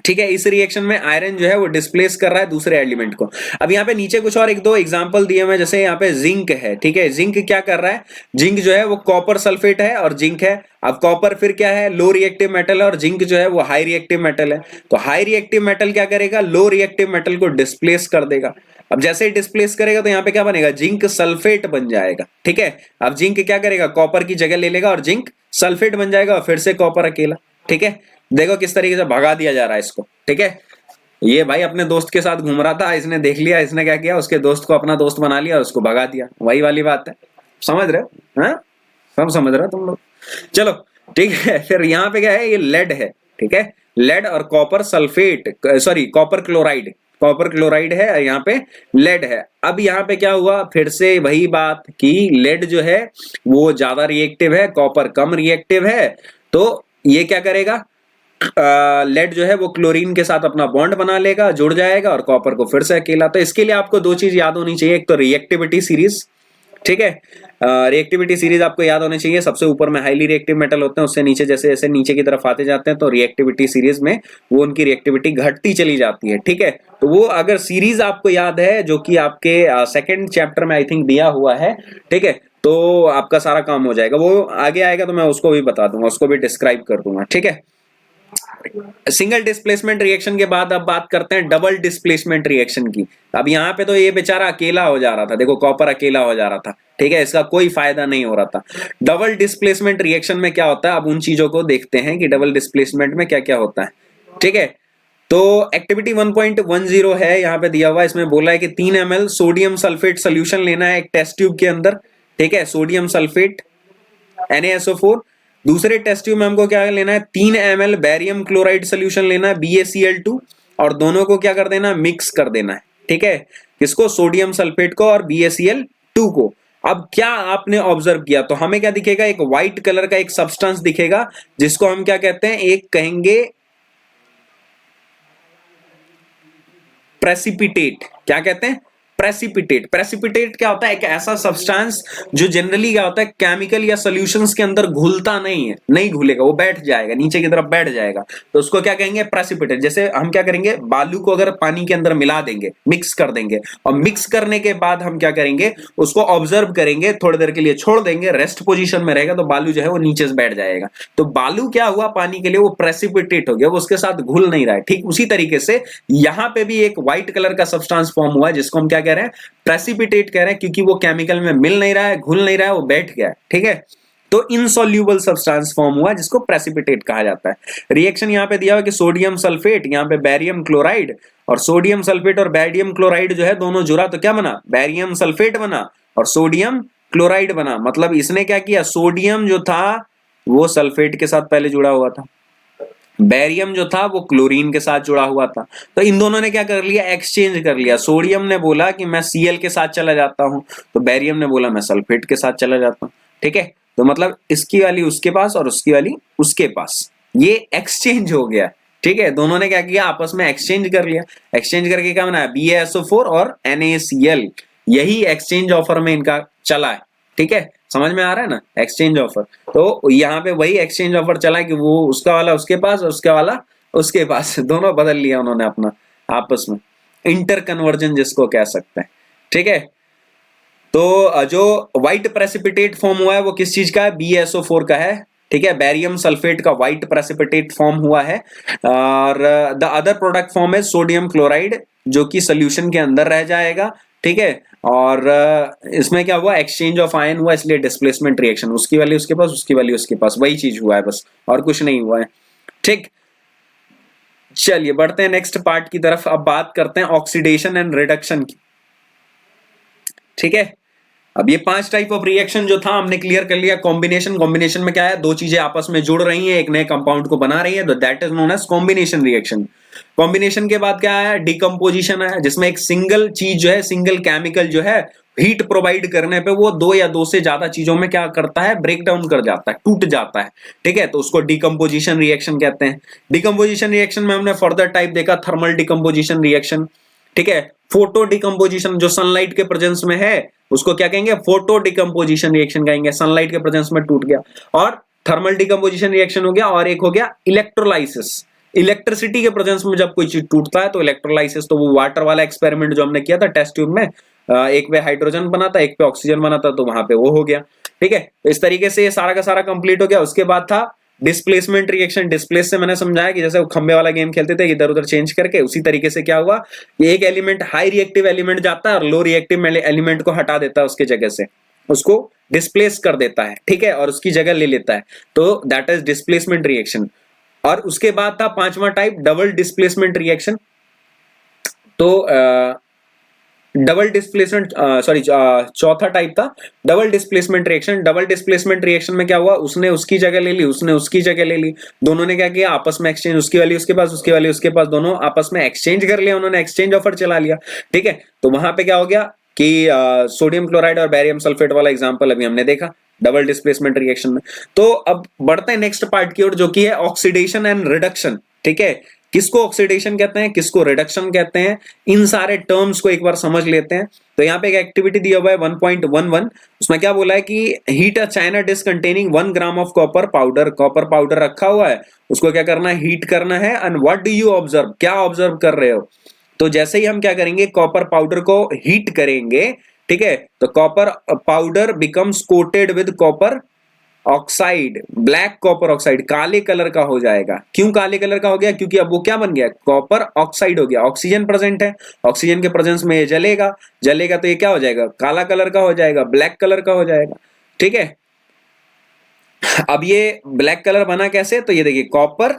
ठीक है, इस रिएक्शन में आयरन जो है वो डिस्प्लेस कर रहा है दूसरे एलिमेंट को। अब यहाँ पे नीचे कुछ और एक दो एग्जांपल दिए हुए हैं, जैसे यहाँ पे जिंक है। ठीक है, जिंक क्या कर रहा है, जिंक जो है वो कॉपर सल्फेट है और जिंक है। अब कॉपर फिर क्या है, लो रिएक्टिव मेटल है, और जिंक जो है वो हाई रिएक्टिव मेटल है। तो हाई रिएक्टिव मेटल क्या करेगा, लो रिएक्टिव मेटल को डिस्प्लेस कर देगा। अब जैसे ही डिस्प्लेस करेगा तो यहाँ पे क्या बनेगा, जिंक सल्फेट बन जाएगा। ठीक है, अब जिंक क्या करेगा, कॉपर की जगह ले लेगा और जिंक सल्फेट बन जाएगा, और फिर से कॉपर अकेला। ठीक है, देखो किस तरीके से भगा दिया जा रहा है इसको। ठीक है, ये भाई अपने दोस्त के साथ घूम रहा था, इसने देख लिया, इसने क्या किया, उसके दोस्त को अपना दोस्त बना लिया और उसको भगा दिया। वही वाली बात है, समझ रहे हो, हाँ सब समझ रहे हो तुम लोग। चलो ठीक है, फिर यहाँ पे क्या है, ये लेड है। ठीक है, लेड और copper sulphate, sorry copper chloride, copper chloride है, यहाँ पे लेड है। अब यहाँ पे क्या हुआ, फिर से वही बात कि लेड जो है वो ज्यादा रिएक्टिव है, कॉपर कम रिएक्टिव है। तो ये क्या करेगा, लेड जो है वो क्लोरीन के साथ अपना बॉन्ड बना लेगा, जुड़ जाएगा, और कॉपर को फिर से अकेला। तो इसके लिए आपको दो चीज याद होनी चाहिए, एक तो रिएक्टिविटी सीरीज। ठीक है, रिएक्टिविटी सीरीज आपको याद होनी चाहिए। सबसे ऊपर में हाईली रिएक्टिव मेटल होते हैं, उससे नीचे जैसे जैसे नीचे की तरफ आते जाते हैं तो रिएक्टिविटी सीरीज में वो उनकी रिएक्टिविटी घटती चली जाती है। ठीक है, तो वो अगर सीरीज आपको याद है, जो कि आपके सेकंड चैप्टर में आई थिंक दिया हुआ है, ठीक है, तो आपका सारा काम हो जाएगा। वो आगे आएगा तो मैं उसको भी बता दूंगा, उसको भी डिस्क्राइब कर दूंगा। ठीक है, सिंगल डिस्प्लेसमेंट रिएक्शन के बाद अब बात करते हैं डबल डिस्प्लेसमेंट रिएक्शन की। अब यहाँ पे तो ये बेचारा अकेला हो जा रहा था, देखो कॉपर अकेला हो जा रहा था। ठीक है, इसका कोई फायदा नहीं हो रहा था। डबल डिस्प्लेसमेंट रिएक्शन में क्या होता है, अब उन चीजों को देखते हैं कि डबल डिस्प्लेसमेंट में क्या क्या होता है। ठीक है, तो एक्टिविटी 1.10 है यहाँ पे दिया हुआ, इसमें बोला है कि 3 ml सोडियम सल्फेट सोल्यूशन लेना है एक टेस्ट ट्यूब के अंदर। ठीक है, सोडियम सल्फेट NaSO4। दूसरे टेस्ट ट्यूब में हमको क्या लेना है, 3 ml बैरियम क्लोराइड सोल्यूशन लेना है BaCl2, और दोनों को क्या कर देना है, मिक्स कर देना है। ठीक है, किसको, सोडियम सल्फेट को और BaCl2 को। अब क्या आपने ऑब्जर्व किया, तो हमें क्या दिखेगा, एक व्हाइट कलर का एक सब्सटेंस दिखेगा, जिसको हम क्या कहते हैं, एक कहेंगे प्रेसिपिटेट। क्या कहते हैं, प्रेसिपिटेट। प्रेसिपिटेट क्या होता है, एक ऐसा सब्सटेंस जो जनरली क्या होता है, केमिकल या सॉल्यूशंस के अंदर घुलता नहीं है, नहीं घुलेगा, वो बैठ जाएगा, नीचे की तरफ बैठ जाएगा, तो उसको क्या कहेंगे, प्रेसिपिटेट। जैसे हम क्या करेंगे, बालू को अगर पानी के अंदर मिला देंगे, मिक्स कर देंगे, और मिक्स करने के बाद हम क्या करेंगे, उसको ऑब्जर्व करेंगे, थोड़ी देर के लिए छोड़ देंगे, रेस्ट पोजीशन में रहेगा, तो बालू जो है वो नीचे से बैठ जाएगा। तो बालू क्या हुआ, पानी के लिए वो प्रेसिपिटेट हो गया, वो उसके साथ घुल नहीं रहा है। ठीक उसी तरीके से यहां पे भी एक व्हाइट कलर का सब्सटेंस फॉर्म हुआ है, जिसको हम क्या कह रहे हैं, प्रेसिपिटेट कह रहे हैं, क्योंकि वो केमिकल में मिल नहीं रहा है, घुल नहीं रहा है, वो बैठ गया है। ठीक है, तो इनसॉल्यूबल सब्सटेंस फॉर्म हुआ, जिसको प्रेसिपिटेट कहा जाता है। रिएक्शन यहां पे दिया हुआ कि सोडियम सल्फेट, यहां पे बैरियम क्लोराइड, और सोडियम सल्फेट और बैरियम क्लोराइड जो है दोनों जुड़ा, तो क्या बना, बैरियम सल्फेट बना और सोडियम क्लोराइड बना। मतलब इसने क्या किया, सोडियम जो था वो सल्फेट के साथ पहले जुड़ा हुआ था, बैरियम जो था वो क्लोरीन के साथ जुड़ा हुआ था, तो इन दोनों ने क्या कर लिया, एक्सचेंज कर लिया। सोडियम ने बोला कि मैं Cl के साथ चला जाता हूं, तो बैरियम ने बोला मैं सल्फेट के साथ चला जाता हूं। ठीक है, तो मतलब इसकी वाली उसके पास और उसकी वाली उसके पास, ये एक्सचेंज हो गया। ठीक है, दोनों ने क्या किया, आपस में एक्सचेंज कर लिया। एक्सचेंज करके क्या बनाया, BaSO4 और NaCl, यही एक्सचेंज ऑफर में इनका चला है। ठीक है, समझ में आ रहा है ना, एक्सचेंज ऑफर। तो यहाँ पे वही एक्सचेंज ऑफर चला कि वो उसका वाला उसके पास और उसका वाला उसके पास, दोनों बदल लिया उन्होंने अपना आपस में, इंटर कन्वर्जन जिसको कह सकते हैं। ठीक है, तो जो व्हाइट प्रेसिपिटेट फॉर्म हुआ है वो किस चीज का है, BaSO4 का है। ठीक है, बैरियम सल्फेट का व्हाइट प्रेसिपिटेट फॉर्म हुआ है, और द अदर प्रोडक्ट फॉर्म है सोडियम क्लोराइड, जो कि सोल्यूशन के अंदर रह जाएगा। ठीक है, और इसमें क्या हुआ, एक्सचेंज ऑफ आयन हुआ, इसलिए डिस्प्लेसमेंट रिएक्शन, उसकी वाली उसके पास, उसकी वाली उसके पास, वही चीज हुआ है बस, और कुछ नहीं हुआ है। ठीक, चलिए बढ़ते हैं नेक्स्ट पार्ट की तरफ। अब बात करते हैं ऑक्सीडेशन एंड रिडक्शन की। ठीक है, अब ये 5 टाइप ऑफ रिएक्शन जो था हमने क्लियर कर लिया। कॉम्बिनेशन में क्या है, दो चीजें आपस में जुड़ रही हैं, एक नए कंपाउंड को बना रही है, तो that is known as combination reaction. Combination के बाद क्या आया, डिकम्पोजिशन है, जिसमें एक सिंगल चीज जो है, सिंगल केमिकल जो है, हीट प्रोवाइड करने पे वो दो या दो से ज्यादा चीजों में क्या करता है, ब्रेक डाउन कर जाता है, टूट जाता है। ठीक है, तो उसको डिकम्पोजिशन रिएक्शन कहते हैं। डिकम्पोजिशन रिएक्शन में हमने फर्दर टाइप देखा, थर्मल डिकम्पोजिशन रिएक्शन। ठीक है, फोटो डिकम्पोजिशन जो सनलाइट के प्रेजेंस में है उसको क्या कहेंगे, फोटो डिकम्पोजिशन रिएक्शन कहेंगे, सनलाइट के प्रेजेंस में टूट गया। और थर्मल डिकम्पोजिशन रिएक्शन हो गया, और एक हो गया इलेक्ट्रोलाइसिस। इलेक्ट्रिसिटी के प्रेजेंस में जब कोई चीज टूटता है तो इलेक्ट्रोलाइसिस, तो वो वाटर वाला एक्सपेरिमेंट जो हमने किया था टेस्ट ट्यूब में, एक पे हाइड्रोजन बना था, एक पे ऑक्सीजन बना था, तो वहां पे वो हो गया। ठीक है, तो इस तरीके से ये सारा का सारा कंप्लीट हो गया। उसके बाद था डिस्प्लेसमेंट रिएक्शन। डिस्प्लेस से मैंने समझाया कि जैसे वो खंबे वाला गेम खेलते थे इधर उधर चेंज करके, उसी तरीके से क्या हुआ, ये एक एलिमेंट हाई रिएक्टिव एलिमेंट जाता है और लो रिएक्टिव एलिमेंट को हटा देता है उसके जगह से, उसको डिस्प्लेस कर देता है। ठीक है, और उसकी जगह ले लेता है, तो दैट इज डिस्प्लेसमेंट रिएक्शन। और उसके बाद था पांचवा टाइप, डबल डिस्प्लेसमेंट रिएक्शन। तो डबल डिस्प्लेसमेंट सॉरी चौथा टाइप था double displacement reaction. Double displacement reaction में क्या हुआ, उसने उसकी जगह ले ली, उसने उसकी जगह ले ली, दोनों ने क्या किया, आपस में एक्सचेंज, उसकी वाली उसके पास, उसकी वाली उसके पास, दोनों आपस में एक्सचेंज कर लिया, उन्होंने एक्सचेंज ऑफर चला लिया। ठीक है, तो वहां पे क्या हो गया कि सोडियम क्लोराइड और बैरियम सल्फेट वाला एग्जांपल अभी हमने देखा डबल डिस्प्लेसमेंट रिएक्शन में। तो अब बढ़ते हैं नेक्स्ट पार्ट की ओर, जो कि है ऑक्सीडेशन एंड रिडक्शन। ठीक है, किसको ऑक्सीडेशन कहते हैं, किसको रिडक्शन कहते हैं, इन सारे टर्म्स को एक बार समझ लेते हैं। तो यहाँ पे एक एक्टिविटी दिया हुआ है 1.11, उसमें क्या बोला है कि heat a China dish containing 1 gram of copper powder. Copper powder रखा हुआ है, उसको क्या करना है, हीट करना है। And what do you observe, क्या ऑब्जर्व कर रहे हो। तो जैसे ही हम क्या करेंगे, कॉपर पाउडर को हीट करेंगे, ठीक है, तो copper powder becomes coated with copper oxide, black copper oxide, काले कलर का हो जाएगा। क्यों काले कलर का हो गया, क्योंकि अब वो क्या बन गया, कॉपर ऑक्साइड हो गया। ऑक्सीजन प्रेजेंट है, ऑक्सीजन के प्रेजेंस में ये जलेगा, जलेगा तो ये क्या हो जाएगा, काला कलर का हो जाएगा, ब्लैक कलर का हो जाएगा। ठीक है, अब ये ब्लैक कलर बना कैसे, तो ये देखिए कॉपर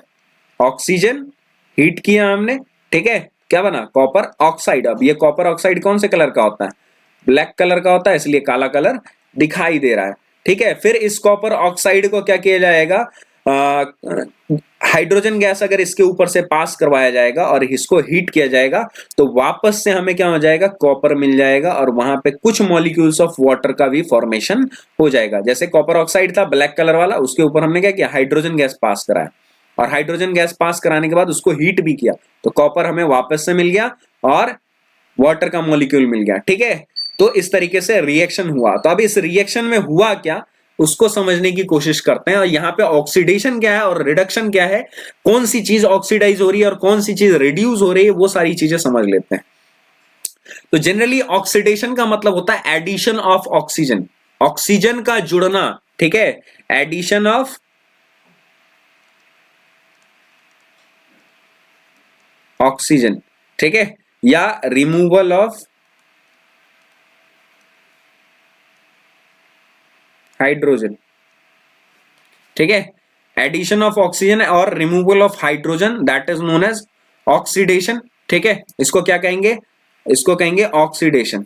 ऑक्सीजन हीट किया हमने, ठीक है, क्या बना, कॉपर ऑक्साइड। अब ये कॉपर ऑक्साइड कौन से कलर का होता है, ब्लैक कलर का होता है, इसलिए काला कलर दिखाई दे रहा है। ठीक है, फिर इस कॉपर ऑक्साइड को क्या किया जाएगा, हाइड्रोजन गैस अगर इसके ऊपर से पास करवाया जाएगा और इसको हीट किया जाएगा, तो वापस से हमें क्या हो जाएगा, कॉपर मिल जाएगा, और वहां पे कुछ मॉलिक्यूल्स ऑफ वाटर का भी फॉर्मेशन हो जाएगा। जैसे कॉपर ऑक्साइड था ब्लैक कलर वाला, उसके ऊपर हमने क्या किया, हाइड्रोजन गैस पास कराया, और हाइड्रोजन गैस पास कराने के बाद उसको हीट भी किया, तो कॉपर हमें वापस से मिल गया और वाटर का मॉलिक्यूल मिल गया। ठीक है, तो इस तरीके से रिएक्शन हुआ। तो अब इस रिएक्शन में हुआ क्या, उसको समझने की कोशिश करते हैं। और यहाँ पे ऑक्सीडेशन क्या है और रिडक्शन क्या है, कौन सी चीज ऑक्सीडाइज हो रही है और कौन सी चीज रिड्यूस हो रही है, वो सारी चीजें समझ लेते हैं। तो जनरली ऑक्सीडेशन का मतलब होता है एडिशन ऑफ ऑक्सीजन, ऑक्सीजन का जुड़ना। ठीक है, एडिशन ऑफ ऑक्सीजन, ठीक है, या रिमूवल ऑफ हाइड्रोजन। ठीक है, एडिशन ऑफ ऑक्सीजन और removal of hydrogen, that is known as oxidation. ठीक है, इसको क्या कहेंगे, इसको कहेंगे ऑक्सीडेशन।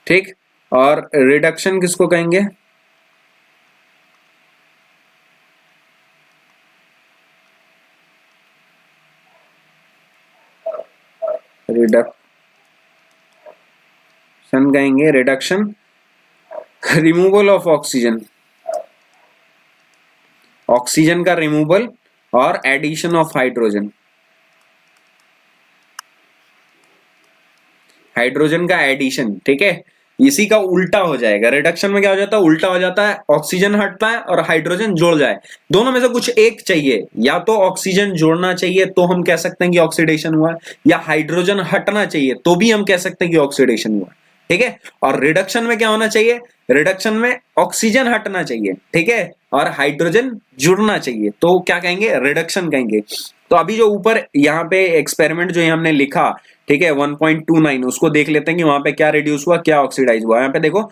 ठीक, और रिडक्शन किसको कहेंगे, रिडक्शन कहेंगे, reduction, removal of oxygen, oxygen का रिमूवल और एडिशन ऑफ हाइड्रोजन, हाइड्रोजन का एडिशन। ठीक है, इसी का उल्टा हो जाएगा, रिडक्शन में क्या हो जाता है, उल्टा हो जाता है, ऑक्सीजन हटता है और हाइड्रोजन जुड़ जाए, दोनों में से कुछ एक चाहिए, या तो ऑक्सीजन जुड़ना चाहिए तो हम कह सकते हैं कि ऑक्सीडेशन हुआ है, या हाइड्रोजन हटना चाहिए तो भी हम कह सकते हैं कि ऑक्सीडेशन हुआ। ठीक है, और रिडक्शन में क्या होना चाहिए, रिडक्शन में ऑक्सीजन हटना चाहिए, ठीक है, और हाइड्रोजन जुड़ना चाहिए, तो क्या कहेंगे, रिडक्शन कहेंगे। तो अभी जो ऊपर यहाँ पे एक्सपेरिमेंट जो हमने लिखा, ठीक है, 1.29, उसको देख लेते हैं कि वहां पे क्या रिड्यूस हुआ, क्या ऑक्सीडाइज हुआ। यहाँ पे देखो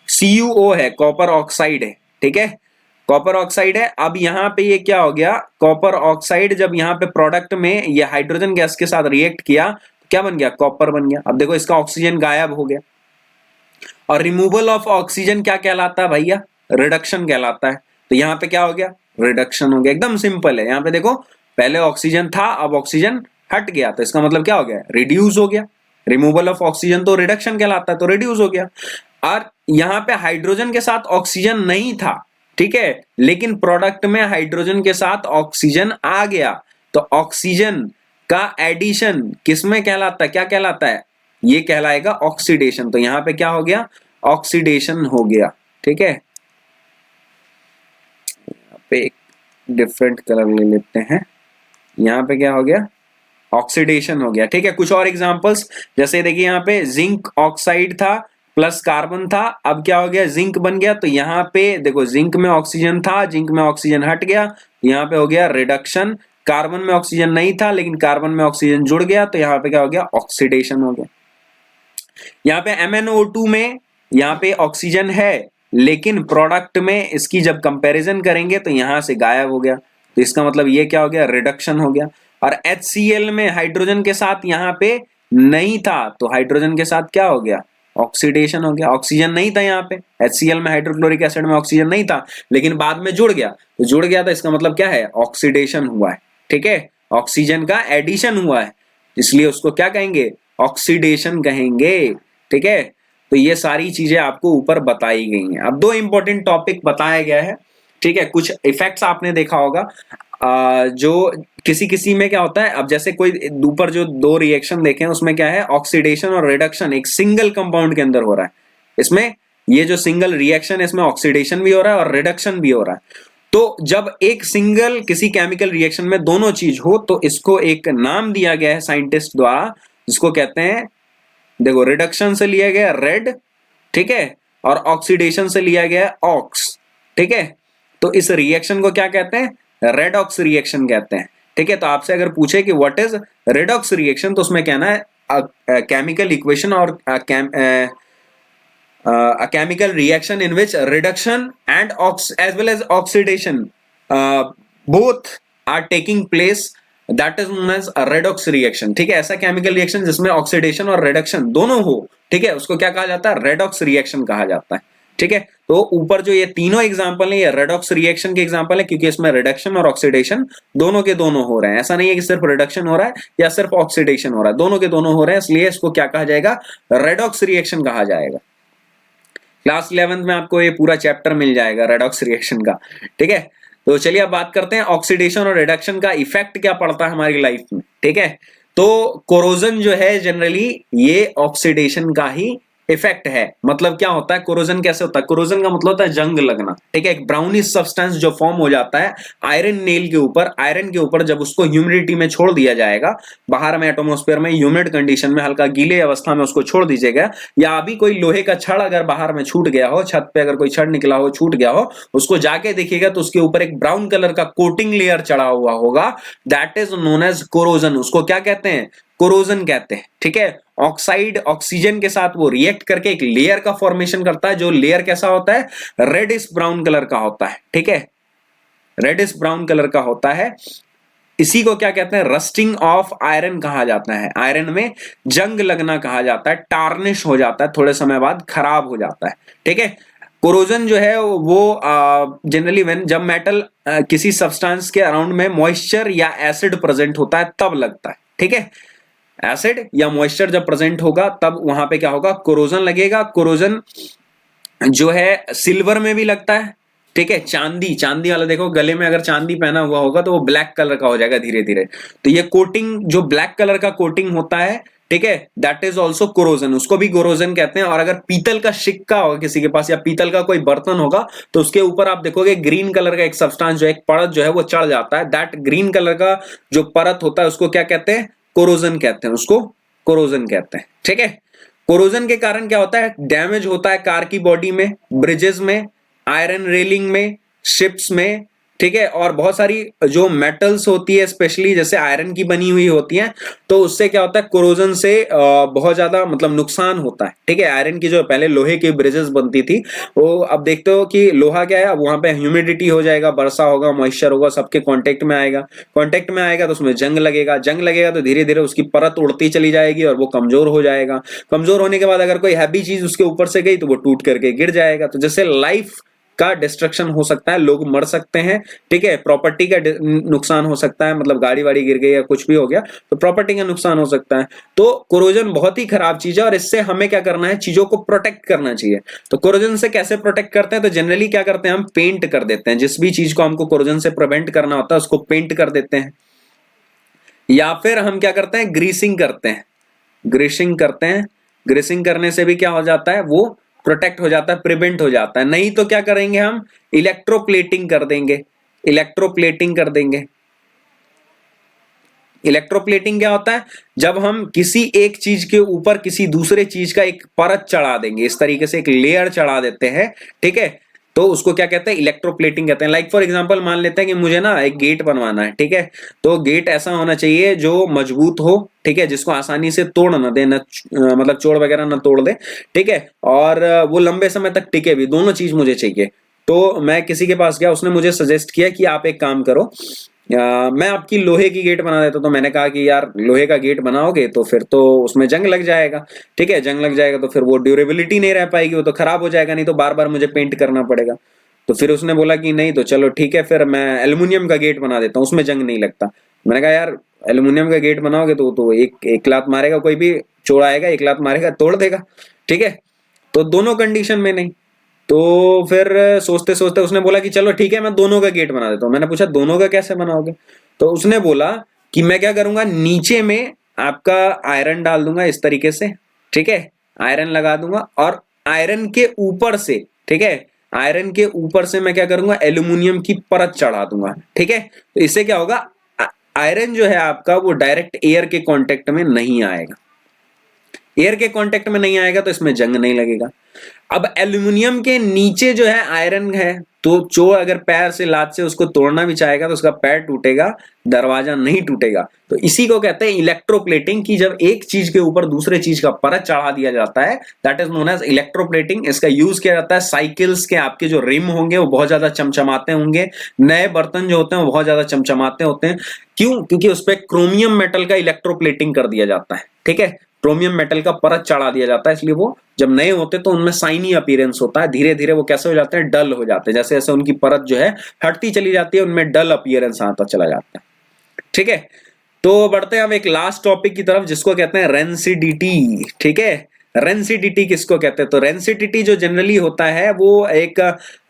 CuO है, कॉपर ऑक्साइड है, ठीक है, कॉपर ऑक्साइड है। अब यहाँ पे ये क्या हो गया, कॉपर ऑक्साइड जब यहाँ पे प्रोडक्ट में ये हाइड्रोजन गैस के साथ रिएक्ट किया, क्या बन गया, कॉपर बन गया। अब देखो इसका ऑक्सीजन गायब हो गया। और रिमूवल ऑफ ऑक्सीजन क्या कहलाता है भैया, रिडक्शन कहलाता है। तो यहाँ पे क्या हो गया, रिडक्शन हो गया। एकदम सिंपल है। यहाँ पे देखो पहले ऑक्सीजन था, अब ऑक्सीजन हट गया, तो इसका मतलब क्या हो गया, रिड्यूस हो गया। रिमूवल ऑफ ऑक्सीजन तो रिडक्शन कहलाता है, तो रिड्यूस हो गया। और यहाँ पे हाइड्रोजन के साथ ऑक्सीजन नहीं था, ठीक है, लेकिन प्रोडक्ट में हाइड्रोजन के साथ ऑक्सीजन आ गया, तो ऑक्सीजन का एडिशन किसमें कहलाता है, क्या कहलाता है, ये कहलाएगा ऑक्सीडेशन। तो यहां पे क्या हो गया, ऑक्सीडेशन हो गया। ठीक है, यहाँ पे एक डिफरेंट कलर ले लेते हैं, यहाँ पे क्या हो गया, ऑक्सीडेशन हो गया। ठीक है, कुछ और एग्जांपल्स, जैसे देखिए यहाँ पे जिंक ऑक्साइड था प्लस कार्बन था, अब क्या हो गया, जिंक बन गया। तो यहाँ पे देखो जिंक में ऑक्सीजन था, जिंक में ऑक्सीजन हट गया, यहाँ पे हो गया रिडक्शन। कार्बन में ऑक्सीजन नहीं था लेकिन कार्बन में ऑक्सीजन जुड़ गया, तो यहाँ पे क्या हो गया, ऑक्सीडेशन हो गया। यहाँ पे MnO2 में यहाँ पे ऑक्सीजन है लेकिन प्रोडक्ट में इसकी जब कंपैरिजन करेंगे तो यहां से गायब हो गया, तो इसका मतलब ये क्या हो गया, रिडक्शन हो गया। और HCl में हाइड्रोजन के साथ यहाँ पे नहीं था, तो हाइड्रोजन के साथ क्या हो गया, ऑक्सीडेशन हो गया। ऑक्सीजन नहीं था यहाँ पे, HCl में हाइड्रोक्लोरिक एसिड में ऑक्सीजन नहीं था लेकिन बाद में जुड़ गया, तो जुड़ गया तो इसका मतलब क्या है, ऑक्सीडेशन हुआ है। ठीक है, ऑक्सीजन का एडिशन हुआ है, इसलिए उसको क्या कहेंगे, ऑक्सीडेशन कहेंगे। ठीक है, तो ये सारी चीजें आपको ऊपर बताई गई हैं। अब दो इंपॉर्टेंट टॉपिक बताया गया है। ठीक है, कुछ इफेक्ट्स आपने देखा होगा जो किसी किसी में क्या होता है, अब जैसे कोई ऊपर जो दो रिएक्शन देखे हैं उसमें क्या है, ऑक्सीडेशन और रिडक्शन एक सिंगल कंपाउंड के अंदर हो रहा है। इसमें ये जो सिंगल रिएक्शन है इसमें ऑक्सीडेशन भी हो रहा है और रिडक्शन भी हो रहा है। तो जब एक सिंगल किसी केमिकल रिएक्शन में दोनों चीज हो तो इसको एक नाम दिया गया है साइंटिस्ट द्वारा, जिसको कहते हैं, देखो रिडक्शन से लिया गया रेड, ठीक है, और ऑक्सीडेशन से लिया गया ऑक्स। ठीक है, तो इस रिएक्शन को क्या कहते हैं, रेडॉक्स रिएक्शन कहते हैं। ठीक है, तो आपसे अगर पूछे कि व्हाट इज रेडॉक्स रिएक्शन, तो उसमें कहना है केमिकल इक्वेशन और a chemical reaction in which reduction and as well as oxidation both are taking place, that is known as a redox reaction। ठीक है, ऐसा केमिकल रिएक्शन जिसमें ऑक्सीडेशन और रिडक्शन दोनों हो, ठीक है, उसको क्या कहा जाता है, रेडॉक्स रिएक्शन कहा जाता है। ठीक है, तो ऊपर जो ये तीनों एग्जांपल है ये रेडॉक्स रिएक्शन के एग्जांपल है, क्योंकि इसमें रिडक्शन और ऑक्सीडेशन दोनों के दोनों हो रहे हैं। ऐसा नहीं है कि सिर्फ रिडक्शन हो रहा है या सिर्फ ऑक्सीडेशन हो रहा है, दोनों के दोनों हो रहे हैं, इसलिए इसको क्या कहा जाएगा, रेडॉक्स रिएक्शन कहा जाएगा। क्लास 11th में आपको ये पूरा चैप्टर मिल जाएगा रेडॉक्स रिएक्शन का। ठीक है, तो चलिए अब बात करते हैं ऑक्सीडेशन और रिडक्शन का इफेक्ट क्या पड़ता है हमारी लाइफ में। ठीक है, तो कोरोजन जो है जनरली ये ऑक्सीडेशन का ही इफेक्ट है। मतलब क्या होता है, कोरोजन कैसे होता है, कोरोजन का मतलब होता है जंग लगना। ठीक है, एक ब्राउनिश सब्सटेंस जो फॉर्म हो जाता है आयरन नेल के ऊपर, आयरन के ऊपर जब उसको ह्यूमिडिटी में छोड़ दिया जाएगा, बाहर में एटमॉस्फेयर में ह्यूमिड कंडीशन में हल्का गीले अवस्था में उसको छोड़ दीजिएगा, या अभी कोई लोहे का छड़ अगर बाहर में छूट गया हो, छत पे अगर कोई छड़ निकला हो, छूट गया हो, उसको जाके देखिएगा तो उसके ऊपर एक ब्राउन कलर का कोटिंग लेयर चढ़ा हुआ होगा, that is known as corrosion. उसको क्या कहते हैं, कोरोजन कहते हैं। ठीक है, ऑक्साइड ऑक्सीजन के साथ वो रिएक्ट करके एक लेयर का फॉर्मेशन करता है, जो लेयर कैसा होता है, रेडिश ब्राउन कलर का होता है। ठीक है, रेडिश ब्राउन कलर का होता है। इसी को क्या कहते हैं, रस्टिंग ऑफ आयरन कहा जाता है, आयरन में जंग लगना कहा जाता है, टार्निश हो जाता है, थोड़े समय बाद खराब हो जाता है। ठीक है, कोरोजन जो है वो जनरली जब मेटल किसी सब्सटेंस के अराउंड में मॉइस्चर या एसिड प्रेजेंट होता है तब लगता है। ठीक है, एसिड या मॉइस्चर जब प्रेजेंट होगा तब वहां पे क्या होगा, कोरोजन लगेगा। कोरोजन जो है सिल्वर में भी लगता है। ठीक है, चांदी, चांदी वाला देखो गले में अगर चांदी पहना हुआ होगा तो वो ब्लैक कलर का हो जाएगा धीरे धीरे। तो ये कोटिंग जो ब्लैक कलर का कोटिंग होता है, ठीक है, दैट इज ऑल्सो कोरोजन, उसको भी कोरोजन कहते हैं। और अगर पीतल का सिक्का होगा किसी के पास या पीतल का कोई बर्तन होगा तो उसके ऊपर आप देखोगे ग्रीन कलर का एक सब्सटेंस जो एक परत जो है वो चढ़ जाता है, दैट ग्रीन कलर का जो परत होता है उसको क्या कहते हैं, कोरोजन कहते हैं, उसको कोरोजन कहते हैं। ठीक है, कोरोजन के कारण क्या होता है, डैमेज होता है कार की बॉडी में, ब्रिजेस में, आयरन रेलिंग में, शिप्स में, ठीक है। और बहुत सारी जो मेटल्स होती है स्पेशली जैसे आयरन की बनी हुई होती है, तो उससे क्या होता है, कोरोजन से बहुत ज्यादा मतलब नुकसान होता है। ठीक है। आयरन की जो पहले लोहे की ब्रिजेस बनती थी, वो अब देखते हो कि लोहा क्या है, अब वहां पे ह्यूमिडिटी हो जाएगा, वर्षा होगा, मॉइस्चर होगा, सबके कांटेक्ट में आएगा। कांटेक्ट में आएगा तो उसमें जंग लगेगा, जंग लगेगा तो धीरे धीरे उसकी परत उड़ती चली जाएगी और वो कमजोर हो जाएगा। कमजोर होने के बाद अगर कोई हैवी चीज उसके ऊपर से गई तो वो टूट करके गिर जाएगा। तो जैसे लाइफ का डिस्ट्रक्शन हो सकता है, लोग मर सकते हैं। ठीक है। प्रॉपर्टी का नुकसान हो सकता है, मतलब गाड़ी वाड़ी गिर गई या कुछ भी हो गया तो प्रॉपर्टी का नुकसान हो सकता है। तो कोरोजन बहुत ही खराब चीज है और इससे हमें क्या करना है, चीजों को प्रोटेक्ट करना चाहिए। तो कोरोजन से कैसे प्रोटेक्ट करते हैं, तो जनरली क्या करते हैं, हम पेंट कर देते हैं। जिस भी चीज को हमको कोरोजन से प्रिवेंट करना होता है उसको पेंट कर देते हैं, या फिर हम क्या करते हैं, ग्रीसिंग करते हैं। ग्रीसिंग करते हैं, ग्रीसिंग करने से भी क्या हो जाता है, वो प्रोटेक्ट हो जाता है, प्रिवेंट हो जाता है। नहीं तो क्या करेंगे, हम इलेक्ट्रोप्लेटिंग कर देंगे। इलेक्ट्रोप्लेटिंग कर देंगे। इलेक्ट्रोप्लेटिंग क्या होता है, जब हम किसी एक चीज के ऊपर किसी दूसरे चीज का एक परत चढ़ा देंगे, इस तरीके से एक लेयर चढ़ा देते हैं। ठीक है। तो उसको क्या कहते हैं, इलेक्ट्रोप्लेटिंग कहते हैं। लाइक फॉर एग्जांपल मान लेते हैं कि मुझे ना एक गेट बनवाना है। ठीक है। तो गेट ऐसा होना चाहिए जो मजबूत हो, ठीक है, जिसको आसानी से तोड़ ना दे, मतलब चोर वगैरह ना तोड़ दे। ठीक है। और वो लंबे समय तक टिके भी, दोनों चीज मुझे चाहिए। तो मैं किसी के पास गया, उसने मुझे सजेस्ट किया कि आप एक काम करो, मैं आपकी लोहे की गेट बना देता। तो मैंने कहा कि यार लोहे का गेट बनाओगे तो फिर तो उसमें जंग लग जाएगा। ठीक है। जंग लग जाएगा तो फिर वो ड्यूरेबिलिटी नहीं रह पाएगी, वो तो खराब हो जाएगा, नहीं तो बार बार मुझे पेंट करना पड़ेगा। तो फिर उसने बोला कि नहीं तो चलो ठीक है, फिर मैं एल्युमिनियम का गेट बना देता हूँ, उसमें जंग नहीं लगता। मैंने कहा यार एल्युमिनियम का गेट बनाओगे तो एक लात मारेगा, कोई भी चोर आएगा एक लात मारेगा तोड़ देगा। ठीक है। तो दोनों कंडीशन में नहीं। तो फिर सोचते सोचते उसने बोला कि चलो ठीक है, मैं दोनों का गेट बना देता हूँ। मैंने पूछा दोनों का कैसे बनाओगे, तो उसने बोला कि मैं क्या करूंगा, नीचे में आपका आयरन डाल दूंगा इस तरीके से। ठीक है। आयरन लगा दूंगा और आयरन के ऊपर से, ठीक है, आयरन के ऊपर से मैं क्या करूंगा, एल्यूमिनियम की परत चढ़ा दूंगा। ठीक है। तो इससे क्या होगा, आयरन जो है आपका वो डायरेक्ट एयर के कांटेक्ट में नहीं आएगा। एयर के कांटेक्ट में नहीं आएगा तो इसमें जंग नहीं लगेगा। अब एल्यूमिनियम के नीचे जो है आयरन है, तो चोर अगर पैर से लात से उसको तोड़ना भी चाहेगा तो उसका पैर टूटेगा, दरवाजा नहीं टूटेगा। तो इसी को कहते हैं इलेक्ट्रोप्लेटिंग, की जब एक चीज के ऊपर दूसरे चीज का परत चढ़ा दिया जाता है, that is known as electroplating. इसका यूज किया जाता है साइकिल्स के, आपके जो रिम होंगे वो बहुत ज्यादा चमचमाते होंगे, नए बर्तन जो होते हैं वो बहुत ज्यादा चमचमाते होते हैं। क्यों? क्योंकि उस पर क्रोमियम मेटल का इलेक्ट्रोप्लेटिंग कर दिया जाता है। ठीक है। क्रोमियम मेटल का परत चढ़ा दिया जाता है, इसलिए वो जब नए होते तो उनमें साइनी अपीयरेंस होता है। धीरे धीरे वो कैसे हो जाते हैं, डल हो जाते हैं। जैसे जैसे उनकी परत जो है हटती चली जाती है, उनमें डल अपीयरेंस आता चला जाता है। ठीक है। तो बढ़ते हैं हम एक लास्ट टॉपिक की तरफ, जिसको कहते हैं रेंसिडिटी। ठीक है। रेंसिडिटी किसको कहते हैं, तो रेंसिडिटी जो जनरली होता है वो एक,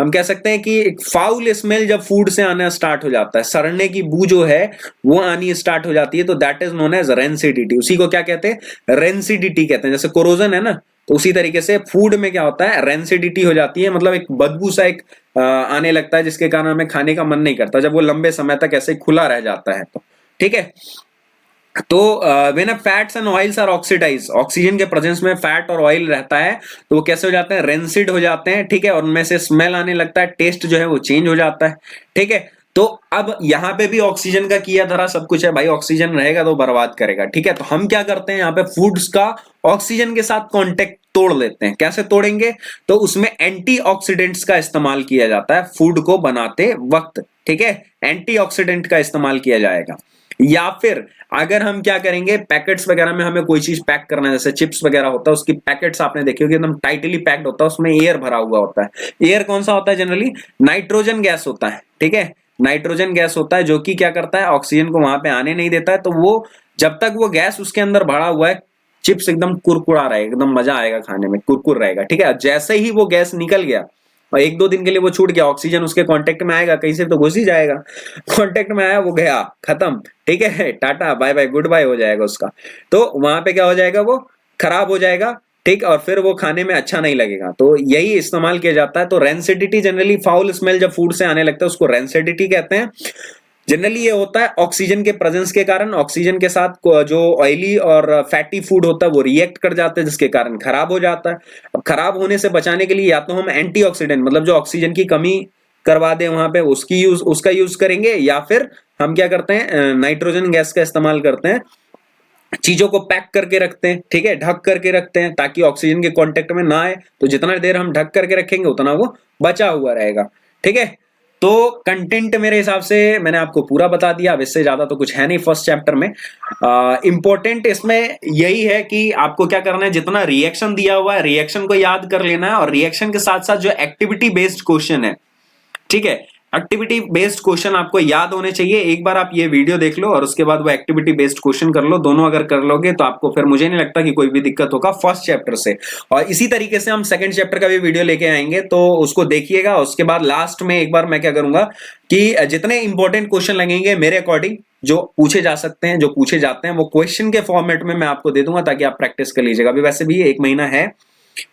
हम कह सकते हैं कि एक फाउल स्मेल जब फूड से आना स्टार्ट हो जाता है, सड़ने की बू जो है वो आनी स्टार्ट हो जाती है, तो that is known as rancidity. उसी को क्या कहते हैं, रेंसिडिटी कहते हैं। जैसे कोरोजन है ना, तो उसी तरीके से फूड में क्या होता है, रेंसिडिटी हो जाती है, मतलब एक बदबू सा एक आने लगता है, जिसके कारण हमें खाने का मन नहीं करता, जब वो लंबे समय तक ऐसे खुला रह जाता है तो। ठीक है। तो when fats and oils are oxidise, oxygen के प्रेजेंस में फैट और ऑयल रहता है तो वो कैसे हो जाते हैं, रेंसिड हो जाते हैं। ठीक है। और उनमें से स्मेल आने लगता है, टेस्ट जो है वो चेंज हो जाता है। ठीक है। तो अब यहाँ पे भी ऑक्सीजन का किया धरा सब कुछ है भाई, ऑक्सीजन रहेगा तो बर्बाद करेगा। ठीक है। तो हम क्या करते हैं, यहाँ पे फूड्स का ऑक्सीजन के साथ कॉन्टेक्ट तोड़ लेते हैं। कैसे तोड़ेंगे, तो उसमें एंटीऑक्सीडेंट्स का इस्तेमाल किया जाता है फूड को बनाते वक्त। ठीक है। एंटीऑक्सीडेंट का इस्तेमाल किया जाएगा। या फिर अगर हम क्या करेंगे, पैकेट्स वगैरह में हमें कोई चीज पैक करना है, जैसे चिप्स वगैरह होता है, उसकी पैकेट्स आपने देखी होगी एकदम टाइटली पैक्ड होता है, उसमें एयर भरा हुआ होता है। एयर कौन सा होता है, जनरली नाइट्रोजन गैस होता है। ठीक है। नाइट्रोजन गैस होता है जो कि क्या करता है, ऑक्सीजन को वहां पे आने नहीं देता है। तो वो जब तक वो गैस उसके अंदर भरा हुआ है, चिप्स एकदम कुरकुरा रहेगा, एकदम मजा आएगा खाने में, कुरकुर रहेगा। ठीक है। जैसे ही वो गैस निकल गया और एक दो दिन के लिए वो छूट गया, ऑक्सीजन उसके कांटेक्ट में आएगा, कहीं से तो घुस ही जाएगा, कांटेक्ट में आया वो गया, खत्म। ठीक है। Tata bye bye goodbye हो जाएगा उसका। तो वहां पे क्या हो जाएगा, वो खराब हो जाएगा। ठीक। और फिर वो खाने में अच्छा नहीं लगेगा। तो यही इस्तेमाल किया जाता है। तो रेंसिडिटी जनरली फाउल स्मेल जब फूड से आने लगता है उसको रेंसिडिटी कहते हैं। जनरली ये होता है ऑक्सीजन के प्रेजेंस के कारण, ऑक्सीजन के साथ जो ऑयली और फैटी फूड होता है वो रिएक्ट कर जाते हैं, जिसके कारण खराब हो जाता है। अब खराब होने से बचाने के लिए या तो हम एंटीऑक्सीडेंट, मतलब जो ऑक्सीजन की कमी करवा दें वहां पे उसका यूज करेंगे, या फिर हम क्या करते हैं नाइट्रोजन गैस का इस्तेमाल करते हैं, चीजों को पैक करके रखते हैं, ठीक है, ढक करके रखते हैं ताकि ऑक्सीजन के कांटेक्ट में ना आए, तो जितना देर हम ढक करके रखेंगे उतना वो बचा हुआ रहेगा, ठीक है। तो कंटेंट मेरे हिसाब से मैंने आपको पूरा बता दिया, अब इससे ज्यादा तो कुछ है नहीं फर्स्ट चैप्टर में। इंपॉर्टेंट इसमें यही है कि आपको क्या करना है, जितना रिएक्शन दिया हुआ है रिएक्शन को याद कर लेना है, और रिएक्शन के साथ साथ जो एक्टिविटी बेस्ड क्वेश्चन है, ठीक है, एक्टिविटी बेस्ड क्वेश्चन आपको याद होने चाहिए। एक बार आप ये वीडियो देख लो और उसके बाद वो एक्टिविटी बेस्ड क्वेश्चन कर लो, दोनों अगर कर लोगे तो आपको फिर मुझे नहीं लगता कि कोई भी दिक्कत होगा फर्स्ट चैप्टर से। और इसी तरीके से हम सेकंड चैप्टर का भी वीडियो लेके आएंगे, तो उसको देखिएगा। उसके बाद लास्ट में एक बार मैं क्या करूंगा कि जितने इंपॉर्टेंट क्वेश्चन लगेंगे मेरे अकॉर्डिंग जो पूछे जा सकते हैं, जो पूछे जाते हैं, वो क्वेश्चन के फॉर्मेट में मैं आपको दे दूंगा ताकि आप प्रैक्टिस कर लीजिएगा। अभी वैसे भी 1 महीना है,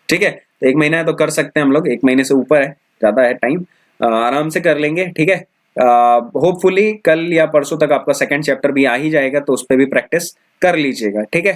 ठीक है, तो 1 महीना है तो कर सकते हैं हम लोग, 1 महीने से ऊपर है, ज्यादा है टाइम, आराम से कर लेंगे, ठीक है। होपफुली कल या परसों तक आपका सेकंड चैप्टर भी आ ही जाएगा, तो उस पर भी प्रैक्टिस कर लीजिएगा, ठीक है।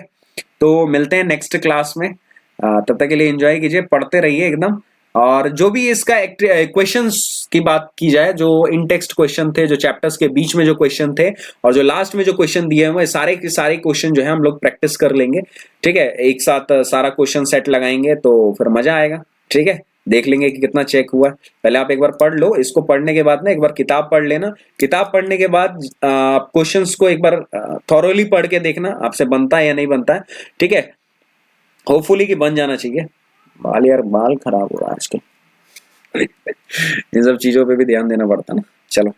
तो मिलते हैं नेक्स्ट क्लास में, तब तक के लिए एंजॉय कीजिए, पढ़ते रहिए एकदम। और जो भी इसका क्वेश्चंस की बात की जाए, जो इन टेक्स्ट क्वेश्चन थे, जो चैप्टर्स के बीच में जो क्वेश्चन थे और जो लास्ट में जो क्वेश्चन दिए हुए, सारे के सारे क्वेश्चन जो है हम लोग प्रैक्टिस कर लेंगे, ठीक है। एक साथ सारा क्वेश्चन सेट लगाएंगे तो फिर मजा आएगा, ठीक है। देख लेंगे कि कितना चेक हुआ। पहले आप एक बार पढ़ लो, इसको पढ़ने के बाद ना एक बार किताब पढ़ लेना, किताब पढ़ने के बाद क्वेश्चंस को एक बार थॉरोली पढ़ के देखना आपसे बनता है या नहीं बनता है, ठीक है। होपफुली कि बन जाना चाहिए। बाल यार, बाल खराब हो रहा है आजकल इन सब चीजों पे भी ध्यान देना पड़ता है ना। चलो।